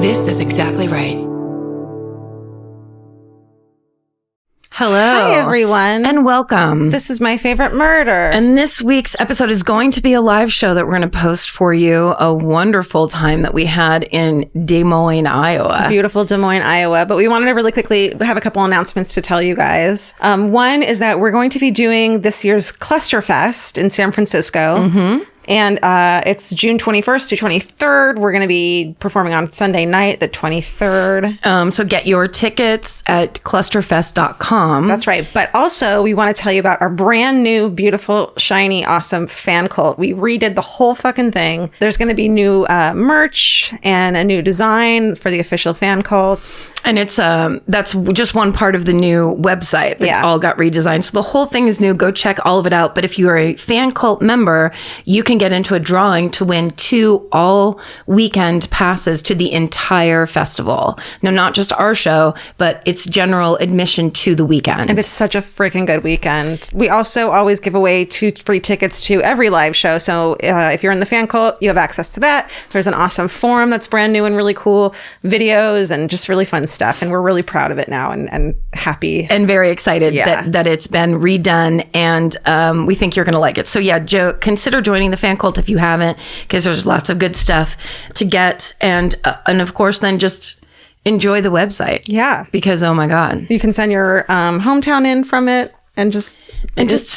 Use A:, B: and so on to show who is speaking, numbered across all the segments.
A: This is exactly right.
B: Hello.
C: Hi, everyone.
B: And welcome.
C: This is My Favorite Murder.
B: And this week's episode is going to be a live show that we're going to post for you. A wonderful time that we had in Des Moines, Iowa.
C: Beautiful Des Moines, Iowa. But we wanted to really quickly have a couple announcements to tell you guys. One is that we're going to be doing this year's Clusterfest in San Francisco. Mm-hmm. And it's June 21st to 23rd. We're going to be performing on Sunday night, the 23rd.
B: So get your tickets at clusterfest.com.
C: That's right. But also, we want to tell you about our brand new, beautiful, shiny, awesome fan cult. We redid the whole fucking thing. There's going to be new merch and a new design for the official fan cult.
B: And it's that's just one part of the new website that all got redesigned. So the whole thing is new. Go check all of it out. But if you are a fan cult member, you can get into a drawing to win 2 all weekend passes to the entire festival. No, not just our show, but it's general admission to the weekend.
C: And it's such a freaking good weekend. We also always give away 2 free tickets to every live show. So if you're in the fan cult, you have access to that. There's an awesome forum that's brand new and really cool, videos and just really fun stuff, and we're really proud of it now and happy
B: and very excited that it's been redone, and we think you're going to like it. So Joe, consider joining the fan cult if you haven't, because there's lots of good stuff to get, and of course then just enjoy the website. Yeah, because oh my god,
C: you can send your hometown in from it and just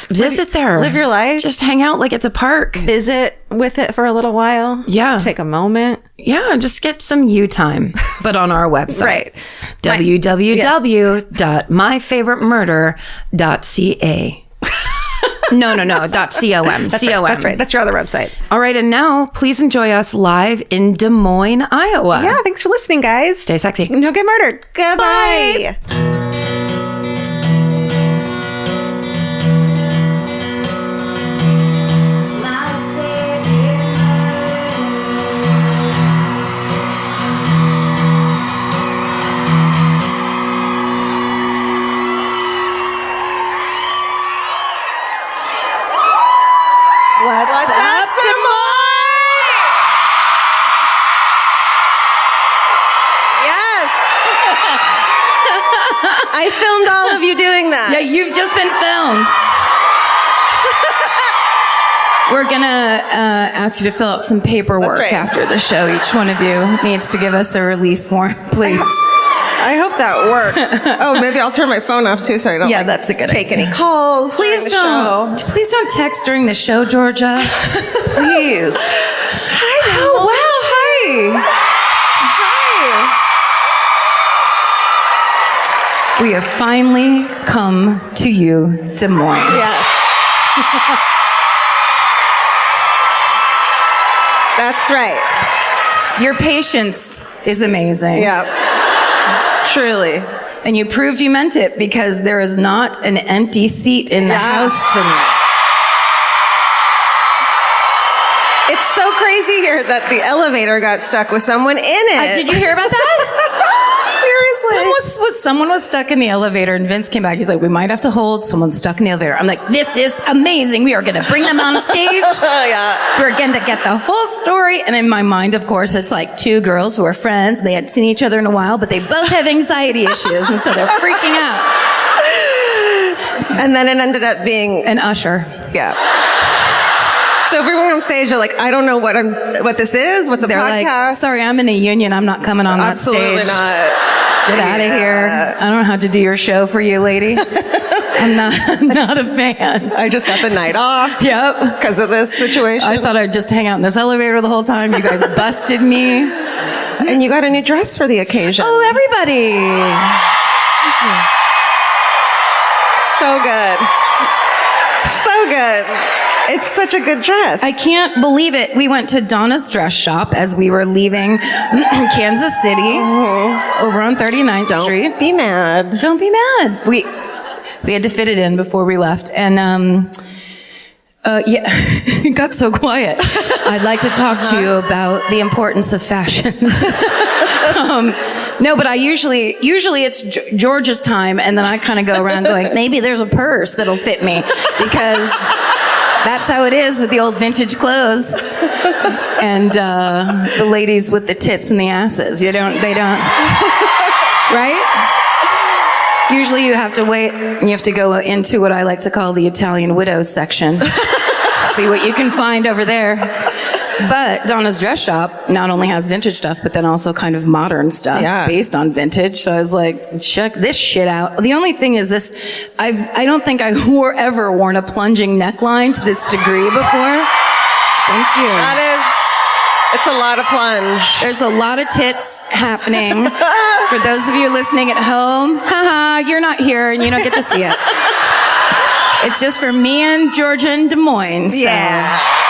B: visit there,
C: live your life,
B: just hang out like it's a park,
C: visit with it for a little while, take a moment,
B: just get some you time, but on our website.
C: Right.
B: www.myfavoritemurder.ca. No. .com.
C: That's right. That's your other website.
B: All right. And now please enjoy us live in Des Moines, Iowa.
C: Yeah. Thanks for listening, guys.
B: Stay sexy.
C: No, get murdered. Goodbye. Bye.
B: What's up, Des Moines?
C: Yes. I filmed all of you doing that.
B: Yeah, you've just been filmed. We're going to ask you to fill out some paperwork after the show. Each one of you needs to give us a release form, please.
C: I hope that worked. Oh, maybe I'll turn my phone off too, so I don't
B: that's a good
C: take
B: idea.
C: any calls.
B: Please don't text during the show, Georgia. Please.
C: Hi.
B: Oh wow. Hi. We have finally come to you, Des Moines.
C: Yes. That's right.
B: Your patience is amazing.
C: Yeah. Truly.
B: And you proved you meant it, because there is not an empty seat in the house tonight.
C: It's so crazy here that the elevator got stuck with someone in it.
B: Did you hear about that?
C: Seriously.
B: Someone was stuck in the elevator, and Vince came back. He's like, we might have to hold someone stuck in the elevator. I'm like, this is amazing. We are going to bring them on stage. We're going to get the whole story. And in my mind, of course, it's like 2 girls who are friends. They hadn't seen each other in a while, but they both have anxiety issues, and so they're freaking out.
C: And then it ended up being
B: an usher.
C: Yeah. So everyone on stage are like, I don't know what this is. What's a
B: They're
C: podcast?
B: Like, sorry, I'm in a union. I'm not coming on that stage.
C: Absolutely not.
B: Get out of here. I don't know how to do your show for you, lady. I'm not a fan.
C: I just got the night off.
B: Yep.
C: Because of this situation.
B: I thought I'd just hang out in this elevator the whole time. You guys busted me.
C: And you got a new dress for the occasion.
B: Oh, everybody.
C: So good. So good. It's such a good dress.
B: I can't believe it. We went to Donna's dress shop as we were leaving Kansas City over on 39th Street.
C: Don't be mad.
B: Don't be mad. We had to fit it in before we left. And it got so quiet. I'd like to talk to you about the importance of fashion. No, but I usually it's George's time, and then I kind of go around going, maybe there's a purse that'll fit me, because that's how it is with the old vintage clothes. and the ladies with the tits and the asses. They don't, right? Usually you have to wait, and you have to go into what I like to call the Italian widows section. See what you can find over there. But Donna's Dress Shop not only has vintage stuff, but then also kind of modern stuff based on vintage. So I was like, check this shit out. The only thing is this, I don't think I ever worn a plunging neckline to this degree before. Thank you.
A: It's a lot of plunge.
B: There's a lot of tits happening. For those of you listening at home, haha, you're not here and you don't get to see it. It's just for me and Georgia in Des Moines. So.
A: Yeah.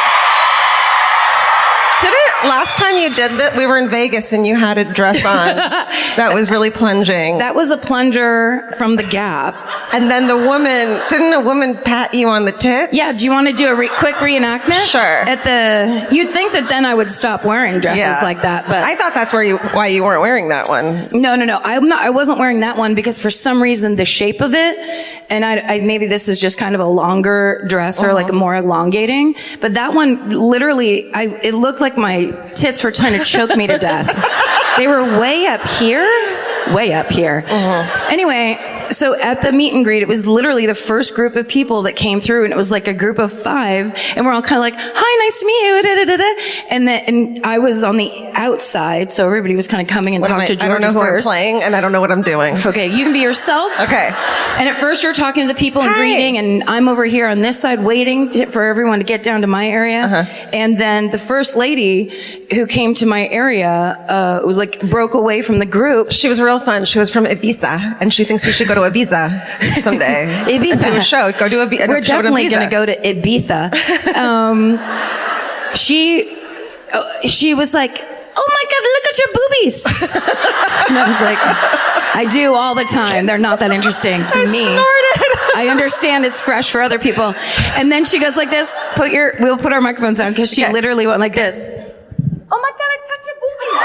A: Last time you did that, we were in Vegas and you had a dress on that was really plunging.
B: That was a plunger from the Gap.
A: And then didn't a woman pat you on the tits?
B: Yeah, do you want to do a quick reenactment?
A: Sure.
B: You'd think that then I would stop wearing dresses like that, but
A: I thought that's why you weren't wearing that one.
B: No. I wasn't wearing that one because for some reason the shape of it, and I maybe this is just kind of a longer dress or like a more elongating, but that one literally, it looked like my tits were trying to choke me to death. They were way up here. Anyway, so at the meet and greet, it was literally the first group of people that came through, and it was like a group of 5, and we're all kind of like, "Hi, nice to meet you." Da, da, da, da. And I was on the outside, so everybody was kind of coming and talking to Georgia
A: I don't know who
B: first.
A: I'm playing, and I don't know what I'm doing.
B: Okay, you can be yourself.
A: Okay.
B: And at first, you're talking to the people and greeting, and I'm over here on this side waiting for everyone to get down to my area. And then the first lady who came to my area was like broke away from the group.
A: She was real fun. She was from Ibiza, and she thinks we should go to Ibiza someday.
B: Ibiza.
A: Do a show. Go to Ibiza.
B: We're definitely going to go to Ibiza. She was like, "Oh my God, look at your boobies." And I was like, I do all the time. They're not that interesting to me.
A: Snorted.
B: I understand it's fresh for other people. And then she goes like this, we'll put our microphones on because she literally went like this. "Oh my God, I touched your boobies."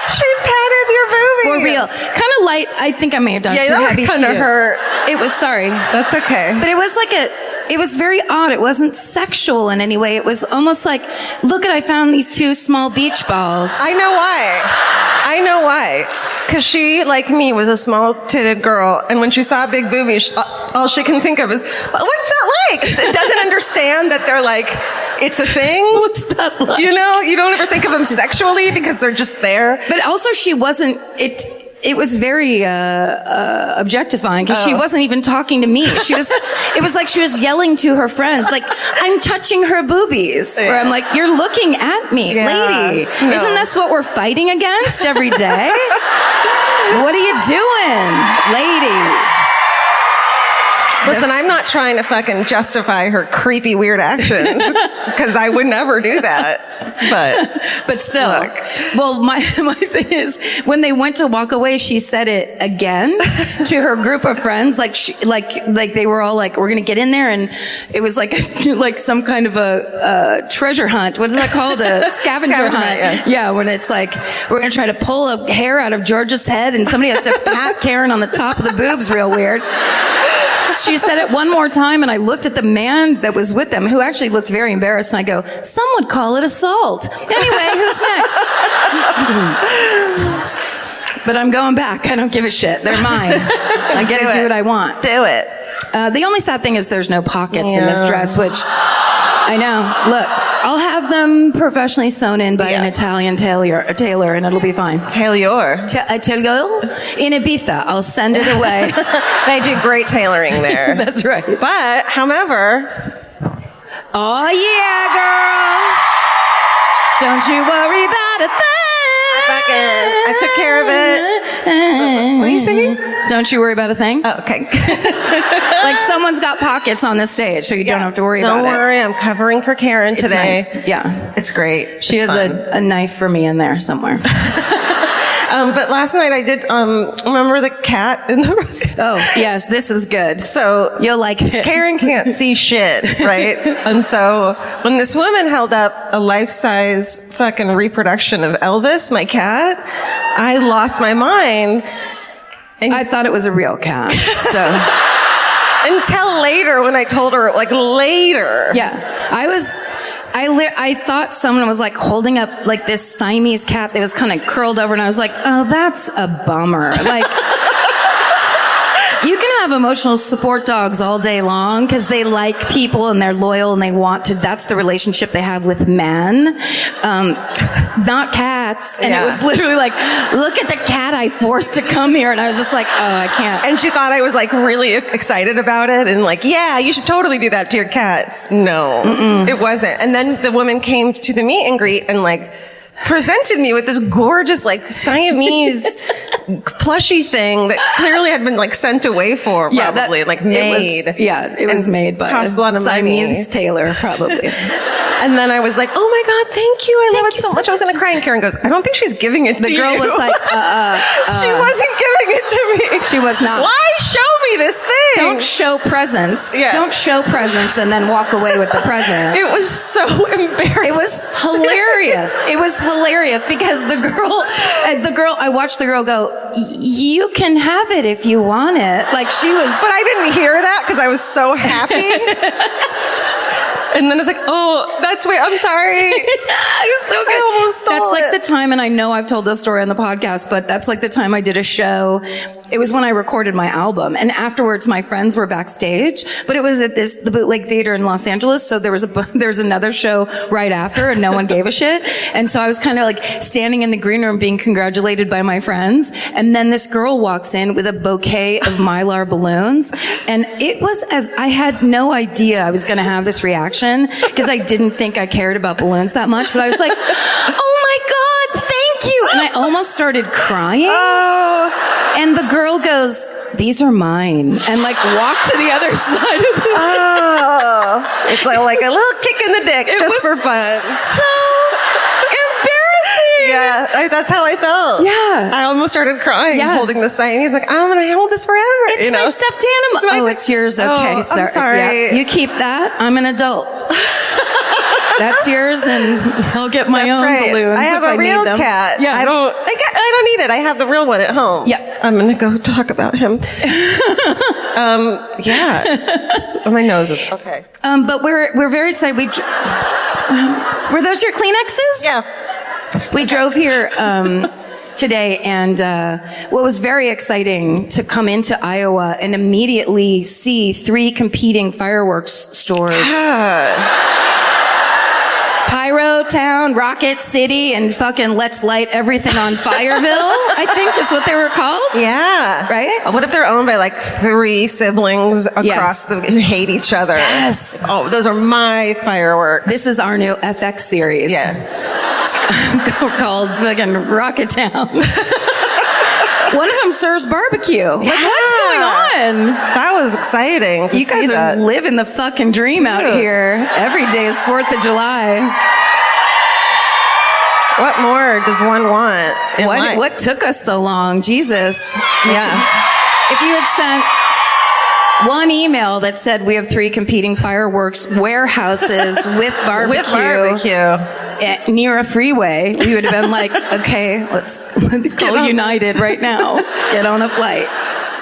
A: She patted your boobies.
B: For real. Kind of light. I think I may have done it too heavy
A: kind of hurt.
B: It was, sorry.
A: That's okay.
B: But it was like it was very odd. It wasn't sexual in any way. It was almost like, look, I found these 2 small beach balls.
A: I know why. Because she, like me, was a small-titted girl, and when she saw big boobies, all she can think of is, what's that like? It doesn't understand that they're like, it's a thing.
B: What's that like?
A: You know, you don't ever think of them sexually because they're just there.
B: But also she wasn't, it was very objectifying because she wasn't even talking to me. It was like she was yelling to her friends, like, "I'm touching her boobies." Or I'm like, "You're looking at me, lady.
A: No.
B: Isn't this what we're fighting against every day? What are you doing, lady?"
A: Listen, I'm not trying to fucking justify her creepy, weird actions because I would never do that.
B: But still,
A: look.
B: Well, my thing is, when they went to walk away, she said it again to her group of friends, like they were all like, "We're gonna get in there," and it was like some kind of a treasure hunt. What is that called? A scavenger hunt. Yeah, when it's like we're gonna try to pull a hair out of Georgia's head, and somebody has to pat Karen on the top of the boobs, real weird. She said it one more time, and I looked at the man that was with them, who actually looked very embarrassed, and I go, "Some would call it assault." Anyway, who's next? But I'm going back. I don't give a shit. They're mine. I get to do what I want.
A: Do it.
B: The only sad thing is there's no pockets in this dress, which I know. Look, I'll have them professionally sewn in by an Italian tailor, and it'll be fine.
A: Tailor.
B: Tailor in Ibiza. I'll send it away.
A: They do great tailoring there.
B: That's right.
A: But, however,
B: oh yeah, girl. Don't you worry about a thing.
A: I took care of it. What are you singing?
B: Don't you worry about a thing.
A: Oh, okay.
B: Like someone's got pockets on this stage, so you don't have to worry about it.
A: Don't worry, I'm covering for Karen today.
B: It's nice. Yeah.
A: It's great.
B: She has a knife for me in there somewhere.
A: But last night I did, remember the cat in the...
B: Oh, yes, this was good.
A: So...
B: You'll like it.
A: Karen can't see shit, right? And so when this woman held up a life-size fucking reproduction of Elvis, my cat, I lost my mind. And
B: I thought it was a real cat, so...
A: Until later, when I told her, like later.
B: Yeah. I thought someone was like holding up like this Siamese cat that was kind of curled over, and I was like, oh, that's a bummer. Like, you can have emotional support dogs all day long because they like people and they're loyal and they want to. That's the relationship they have with men, not cats. And it was literally like, look at the cat I forced to come here, and I was just like, oh, I can't.
A: And she thought I was like really excited about it and like, yeah, you should totally do that to your cats. No, it wasn't. And then the woman came to the meet and greet and like presented me with this gorgeous like Siamese plushy thing that clearly had been like sent away for probably made.
B: It was made by
A: cost a lot of
B: Siamese tailor probably.
A: And then I was like, oh my God, thank you. I love it so much. I was going to cry. And Karen goes, I don't think she's giving it to you.
B: The girl was like,
A: she wasn't giving it to me.
B: She was not.
A: Why show me this thing?
B: Don't show presents.
A: Yeah.
B: Don't show presents and then walk away with the present.
A: It was so embarrassing.
B: It was hilarious. It was hilarious because the girl, I watched the girl go, you can have it if you want it. Like she was.
A: But I didn't hear that because I was so happy. And then it's like, oh, that's weird. I'm sorry.
B: It was so good.
A: I almost stole
B: That's like
A: it.
B: the time, and I know I've told this story on the podcast, but that's like the time I did a show. It was when I recorded my album, and afterwards my friends were backstage, but it was at the Bootleg Theater in Los Angeles, so there was another show right after, and no one gave a shit. And so I was kind of like standing in the green room being congratulated by my friends, and then this girl walks in with a bouquet of Mylar balloons, and it was I had no idea I was going to have this reaction, because I didn't think I cared about balloons that much, but I was like, oh my God, thank you. And I almost started crying.
A: Oh.
B: And the girl goes, these are mine. And like walked to the other side of the
A: Oh. It's like a little kick in the dick just for fun.
B: So embarrassing.
A: Yeah, that's how I felt.
B: Yeah.
A: I almost started crying holding the sign. He's like, I'm going to hold this forever.
B: It's my stuffed animal. It's yours. Okay,
A: I'm sorry.
B: Yeah. You keep that. I'm an adult. That's yours, and I'll get my own balloons.
A: I have a real cat.
B: Yeah.
A: I don't need it. I have the real one at home.
B: Yeah.
A: I'm going to go talk about him. Yeah. My nose is okay.
B: But we're very excited. Were those your Kleenexes?
A: Yeah.
B: We drove here today, and what was very exciting to come into Iowa and immediately see 3 competing fireworks stores.
A: Yeah.
B: Pyro Town, Rocket City, and fucking Let's Light Everything on Fireville, I think is what they were called.
A: Yeah.
B: Right?
A: What if they're owned by like 3 siblings across who hate each other?
B: Yes.
A: Oh, those are my fireworks.
B: This is our new FX series.
A: Yeah.
B: Called fucking Rocket Town. One of them serves barbecue. Like, what's going on?
A: That was exciting.
B: You guys are living the fucking dream out here. Every day is 4th of July.
A: What more does one want in life?
B: What took us so long? Jesus.
A: Yeah.
B: If you had sent one email that said we have 3 competing fireworks warehouses with barbecue. Near a freeway, we would have been like, okay, let's call United right now. Get on a flight.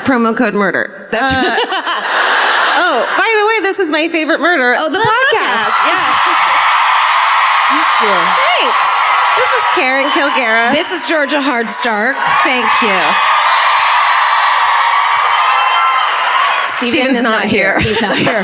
A: Promo code murder. That's right. Oh, by the way, this is my favorite murder.
B: Oh, the podcast. Yes.
A: Thank you. Thanks. This is Karen Kilgariff.
B: This is Georgia Hardstark.
A: Thank you. Steven's not here.
B: He's not here.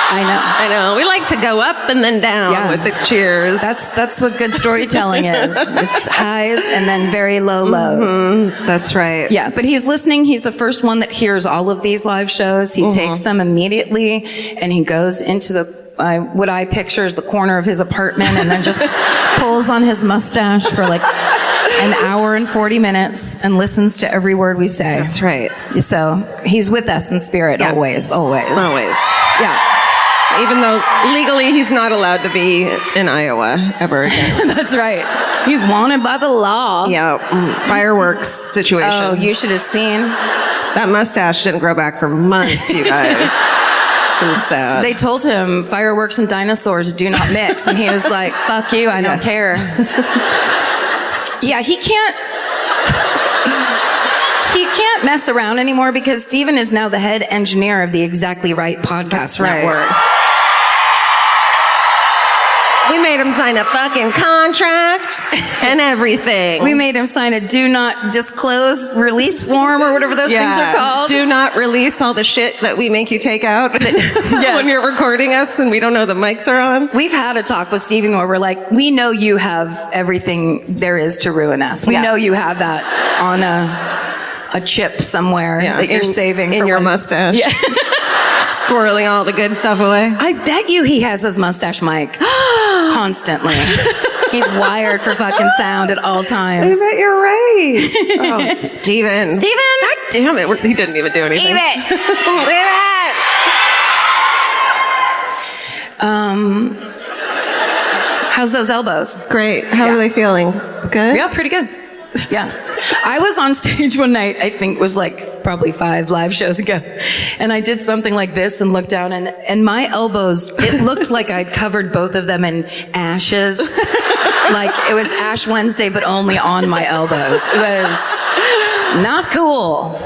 B: I know.
A: We like to go up and then down with the cheers.
B: That's what good storytelling is. It's highs and then very low lows.
A: Mm-hmm. That's right.
B: Yeah, but he's listening. He's the first one that hears all of these live shows. He takes them immediately, and he goes into what I picture as the corner of his apartment, and then just pulls on his mustache for like an hour and 40 minutes and listens to every word we say.
A: That's right.
B: So he's with us in spirit always. Yeah.
A: Even though legally he's not allowed to be in Iowa ever again.
B: That's right. He's wanted by the law.
A: Yeah. Fireworks situation.
B: Oh, you should have seen.
A: That mustache didn't grow back for months, you guys. It was sad.
B: They told him fireworks and dinosaurs do not mix. And he was like, fuck you, I don't care. Yeah, he can't. He can't mess around anymore because Steven is now the head engineer of the Exactly Right podcast network.
A: We made him sign a fucking contract and everything.
B: We made him sign a do not disclose release form or whatever those things are called.
A: Do not release all the shit that we make you take out when you're recording us and we don't know the mics are on.
B: We've had a talk with Steven where we're like, we know you have everything there is to ruin us. We know you have that on a chip somewhere that you're saving
A: in your mustache. Yeah. Squirreling all the good stuff away.
B: I bet you he has his mustache mic'd constantly. He's wired for fucking sound at all times.
A: I bet you're right. Oh, Steven. God damn it. He didn't even do anything.
B: Leave it.
A: Leave it.
B: How's those elbows?
A: Great. How are they feeling? Good?
B: Yeah, pretty good. Yeah. I was on stage one night, I think it was like probably 5 live shows ago. And I did something like this and looked down and my elbows, it looked like I'd covered both of them in ashes. Like it was Ash Wednesday, but only on my elbows. It was not cool.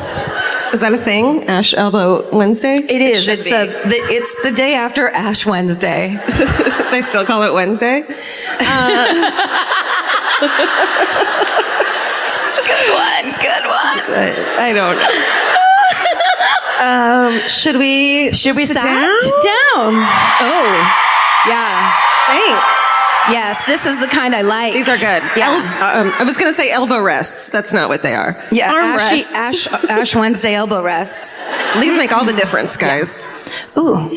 A: Is that a thing? Ash Elbow Wednesday?
B: It is. It's the day after Ash Wednesday.
A: They still call it Wednesday?
B: Good one.
A: I don't know. Should we sit down?
B: Oh, yeah.
A: Thanks.
B: Yes, this is the kind I like.
A: These are good.
B: Yeah.
A: I was going to say elbow rests. That's not what they are.
B: Yeah,
A: arm rests.
B: Ash Wednesday elbow rests.
A: These make all the difference, guys.
B: Yeah. Ooh.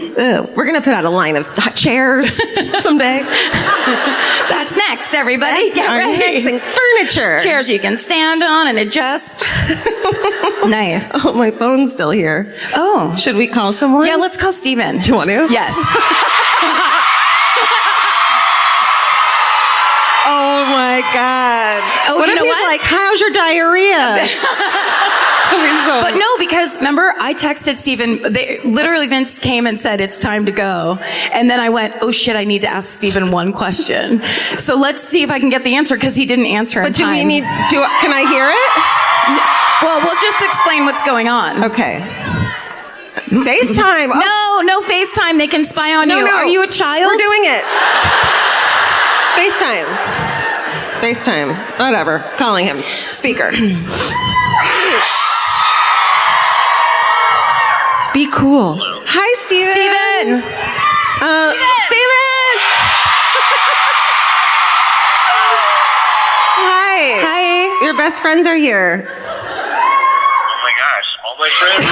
A: We're going to put out a line of chairs someday.
B: That's next, everybody.
A: That's our next thing. Furniture.
B: Chairs you can stand on and adjust. Nice.
A: Oh, my phone's still here.
B: Oh.
A: Should we call someone?
B: Yeah, let's call Steven.
A: Do you want to?
B: Yes.
A: Oh my God.
B: Oh,
A: what if he's like, how's your diarrhea?
B: But no, because remember, I texted Steven, literally Vince came and said, it's time to go. And then I went, oh shit, I need to ask Steven one question. So let's see if I can get the answer, because he didn't answer in time.
A: Can I hear it?
B: Well, we'll just explain what's going on.
A: Okay. FaceTime.
B: Oh. No FaceTime. They can spy on you.
A: No.
B: Are you a child?
A: We're doing it. FaceTime. Whatever. Calling him. Speaker. Be cool. Hi, Steven.
B: Steven.
A: Steven. Hi. Your best friends are here.
D: Oh my gosh, all my friends.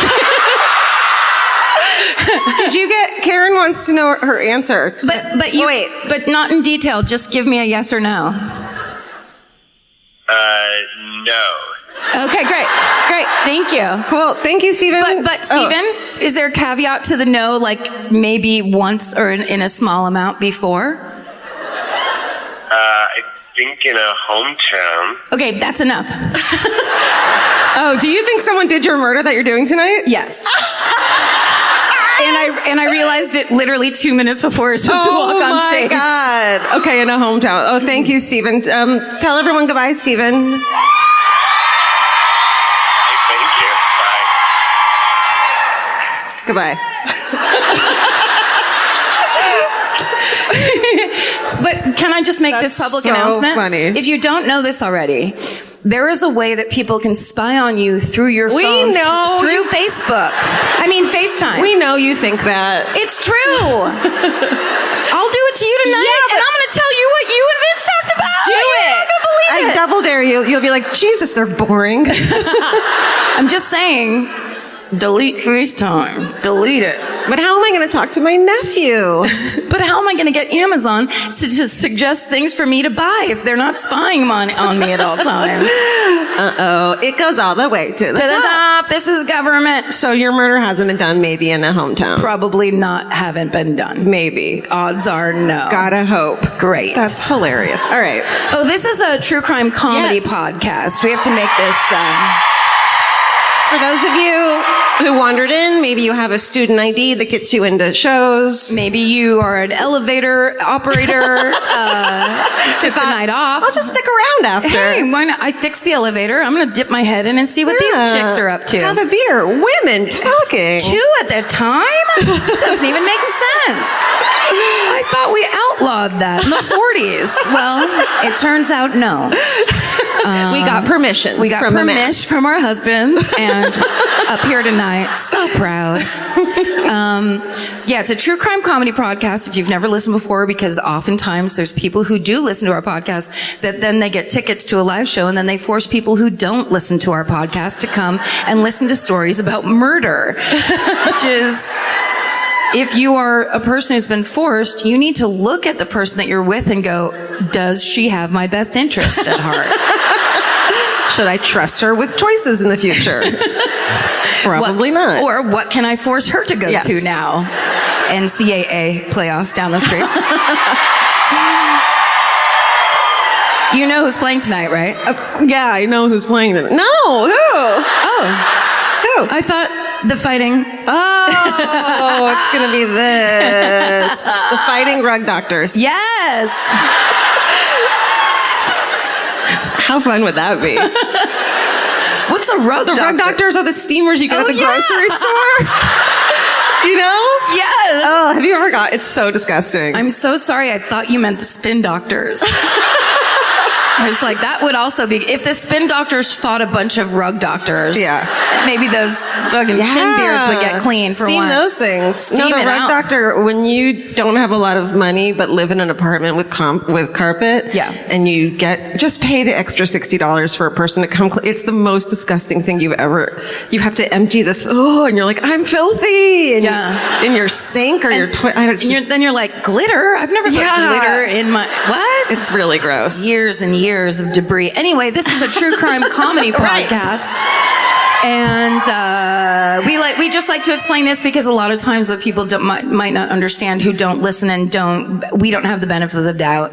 A: Did you get? Karen wants to know her answer.
B: But not in detail. Just give me a yes or no.
D: No.
B: Okay, great. Thank you.
A: Cool. Thank you, Steven.
B: But Steven, is there a caveat to the no, like maybe once or in a small amount before?
D: I think in a hometown.
B: Okay, that's enough.
A: Oh, do you think someone did your murder that you're doing tonight?
B: Yes. And I realized it literally 2 minutes before we were supposed to walk on stage.
A: Oh my God. Okay, in a hometown. Oh, thank you, Steven. Tell everyone goodbye, Steven.
D: Thank you. Bye.
A: Goodbye.
B: But can I just make this public announcement?
A: Funny.
B: If you don't know this already, there is a way that people can spy on you through your phone.
A: We know.
B: Through Facebook. I mean, FaceTime.
A: We know you think that.
B: It's true. I'll do it to you tonight, and I'm going to tell you what you and Vince talked about.
A: Do
B: You're
A: it.
B: not going to believe it.
A: I double dare you. You'll be like, Jesus, they're boring.
B: I'm just saying, delete FaceTime. Delete it.
A: But how am I going to talk to my nephew?
B: But how am I going to get Amazon to just suggest things for me to buy if they're not spying on me at all times?
A: Uh-oh. It goes all the way to the
B: top. This is government.
A: So your murder hasn't been done maybe in a hometown?
B: Probably not haven't been done.
A: Maybe.
B: Odds are no.
A: Gotta hope.
B: Great.
A: That's hilarious. All right.
B: Oh, this is a true crime comedy podcast. We have to make this...
A: For those of you who wandered in, maybe you have a student ID that gets you into shows.
B: Maybe you are an elevator operator, took the night off.
A: I'll just stick around after.
B: Hey, why not? I fixed the elevator. I'm going to dip my head in and see what these chicks are up to.
A: Have a beer. Women talking.
B: 2 at a time? Doesn't even make sense. I thought we outlawed that in the 40s. Well, it turns out no.
A: We got permission.
B: We got permission from our husbands and up here tonight. So proud. Yeah, it's a true crime comedy podcast if you've never listened before, because oftentimes there's people who do listen to our podcast that then they get tickets to a live show and then they force people who don't listen to our podcast to come and listen to stories about murder, which is... If you are a person who's been forced, you need to look at the person that you're with and go, does she have my best interest at heart?
A: Should I trust her with choices in the future? Probably not.
B: Or what can I force her to go to now? NCAA playoffs down the street. You know who's playing tonight, right?
A: Yeah, I know who's playing tonight. No, who?
B: Oh.
A: Who?
B: I thought the fighting.
A: Oh, it's going to be this. The Fighting Rug Doctors.
B: Yes.
A: How fun would that be?
B: What's a rug doctor?
A: The Rug Doctors are the steamers you get at the grocery store. You know?
B: Yes.
A: Oh, have you ever got? It's so disgusting.
B: I'm so sorry. I thought you meant the spin doctors. I was like, that would also be, if the spin doctors fought a bunch of rug doctors, maybe those fucking chin beards would get clean for
A: Steam
B: once.
A: those things.
B: Steam
A: the
B: it
A: rug
B: out.
A: doctor, when you don't have a lot of money but live in an apartment with carpet, and you just pay the extra $60 for a person to come it's the most disgusting thing you have to empty and you're like, I'm filthy, and in your sink or your toilet.
B: Then you're like, glitter? I've never put glitter in my, what?
A: It's really gross.
B: Years and years of debris. Anyway, this is a true crime comedy podcast. And we just like to explain this because a lot of times what people might not understand who don't listen and we don't have the benefit of the doubt.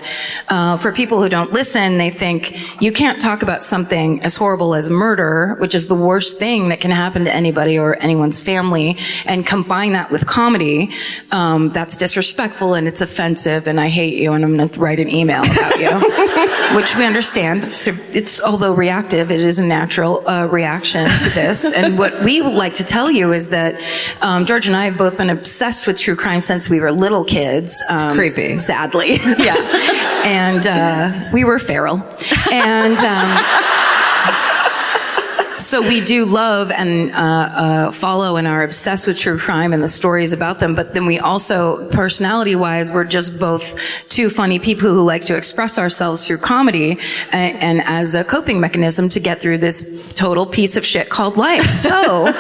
B: For people who don't listen, they think you can't talk about something as horrible as murder, which is the worst thing that can happen to anybody or anyone's family, and combine that with comedy. That's disrespectful and it's offensive and I hate you and I'm going to write an email about you, which we understand. It's although reactive, it is a natural reaction to this. And what we would like to tell you is that George and I have both been obsessed with true crime since we were little kids.
A: It's creepy.
B: Sadly. Yeah. And we were feral. And so we do love and follow and are obsessed with true crime and the stories about them. But then we also, personality-wise, we're just both two funny people who like to express ourselves through comedy and as a coping mechanism to get through this total piece of shit called life. So if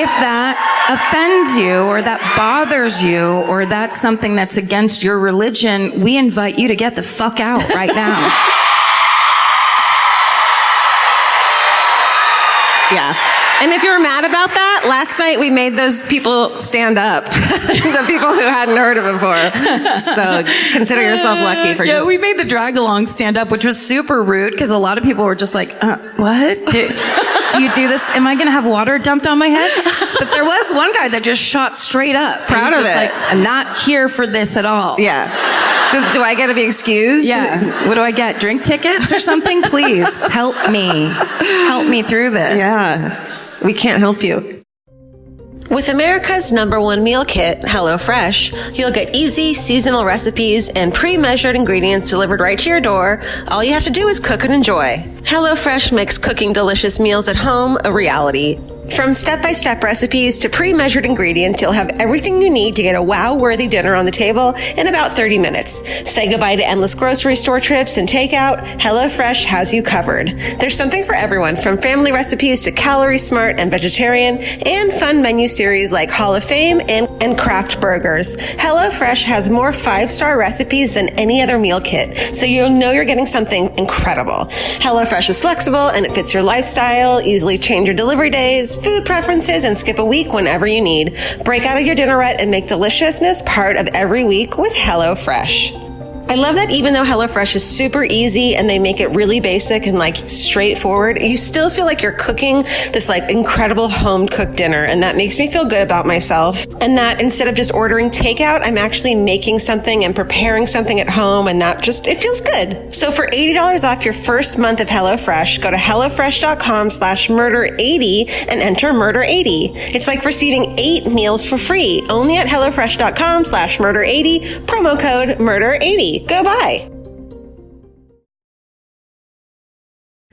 B: that offends you or that bothers you or that's something that's against your religion, we invite you to get the fuck out right now.
A: Yeah. And if you're mad about that, last night we made those people stand up. The people who hadn't heard of it before. So consider yourself lucky for just...
B: Yeah, we made the drag-along stand up, which was super rude because a lot of people were just like, what? Do you do this? Am I going to have water dumped on my head? But there was one guy that just shot straight up.
A: Proud of it.
B: Like, I'm not here for this at all.
A: Yeah. Do I get to be excused?
B: Yeah. What do I get? Drink tickets or something? Please help me. Help me through this.
A: Yeah. We can't help you. With America's #1 meal kit, HelloFresh, you'll get easy, seasonal recipes and pre-measured ingredients delivered right to your door. All you have to do is cook and enjoy. HelloFresh makes cooking delicious meals at home a reality. From step-by-step recipes to pre-measured ingredients, you'll have everything you need to get a wow-worthy dinner on the table in about 30 minutes. Say goodbye to endless grocery store trips and takeout. HelloFresh has you covered. There's something for everyone, from family recipes to calorie smart and vegetarian, and fun menu series like Hall of Fame and craft burgers. HelloFresh has more 5-star recipes than any other meal kit, so you'll know you're getting something incredible. HelloFresh is flexible and it fits your lifestyle. Easily change your delivery days, food preferences, and skip a week whenever you need. Break out of your dinnerette and make deliciousness part of every week with HelloFresh. I love that even though HelloFresh is super easy and they make it really basic and like straightforward, you still feel like you're cooking this like incredible home cooked dinner. And that makes me feel good about myself. And that instead of just ordering takeout, I'm actually making something and preparing something at home. And that just, it feels good. So for $80 off your first month of HelloFresh, go to HelloFresh.com/murder80 and enter murder80. It's like receiving 8 meals for free only at HelloFresh.com/murder80, promo code murder80. Go buy.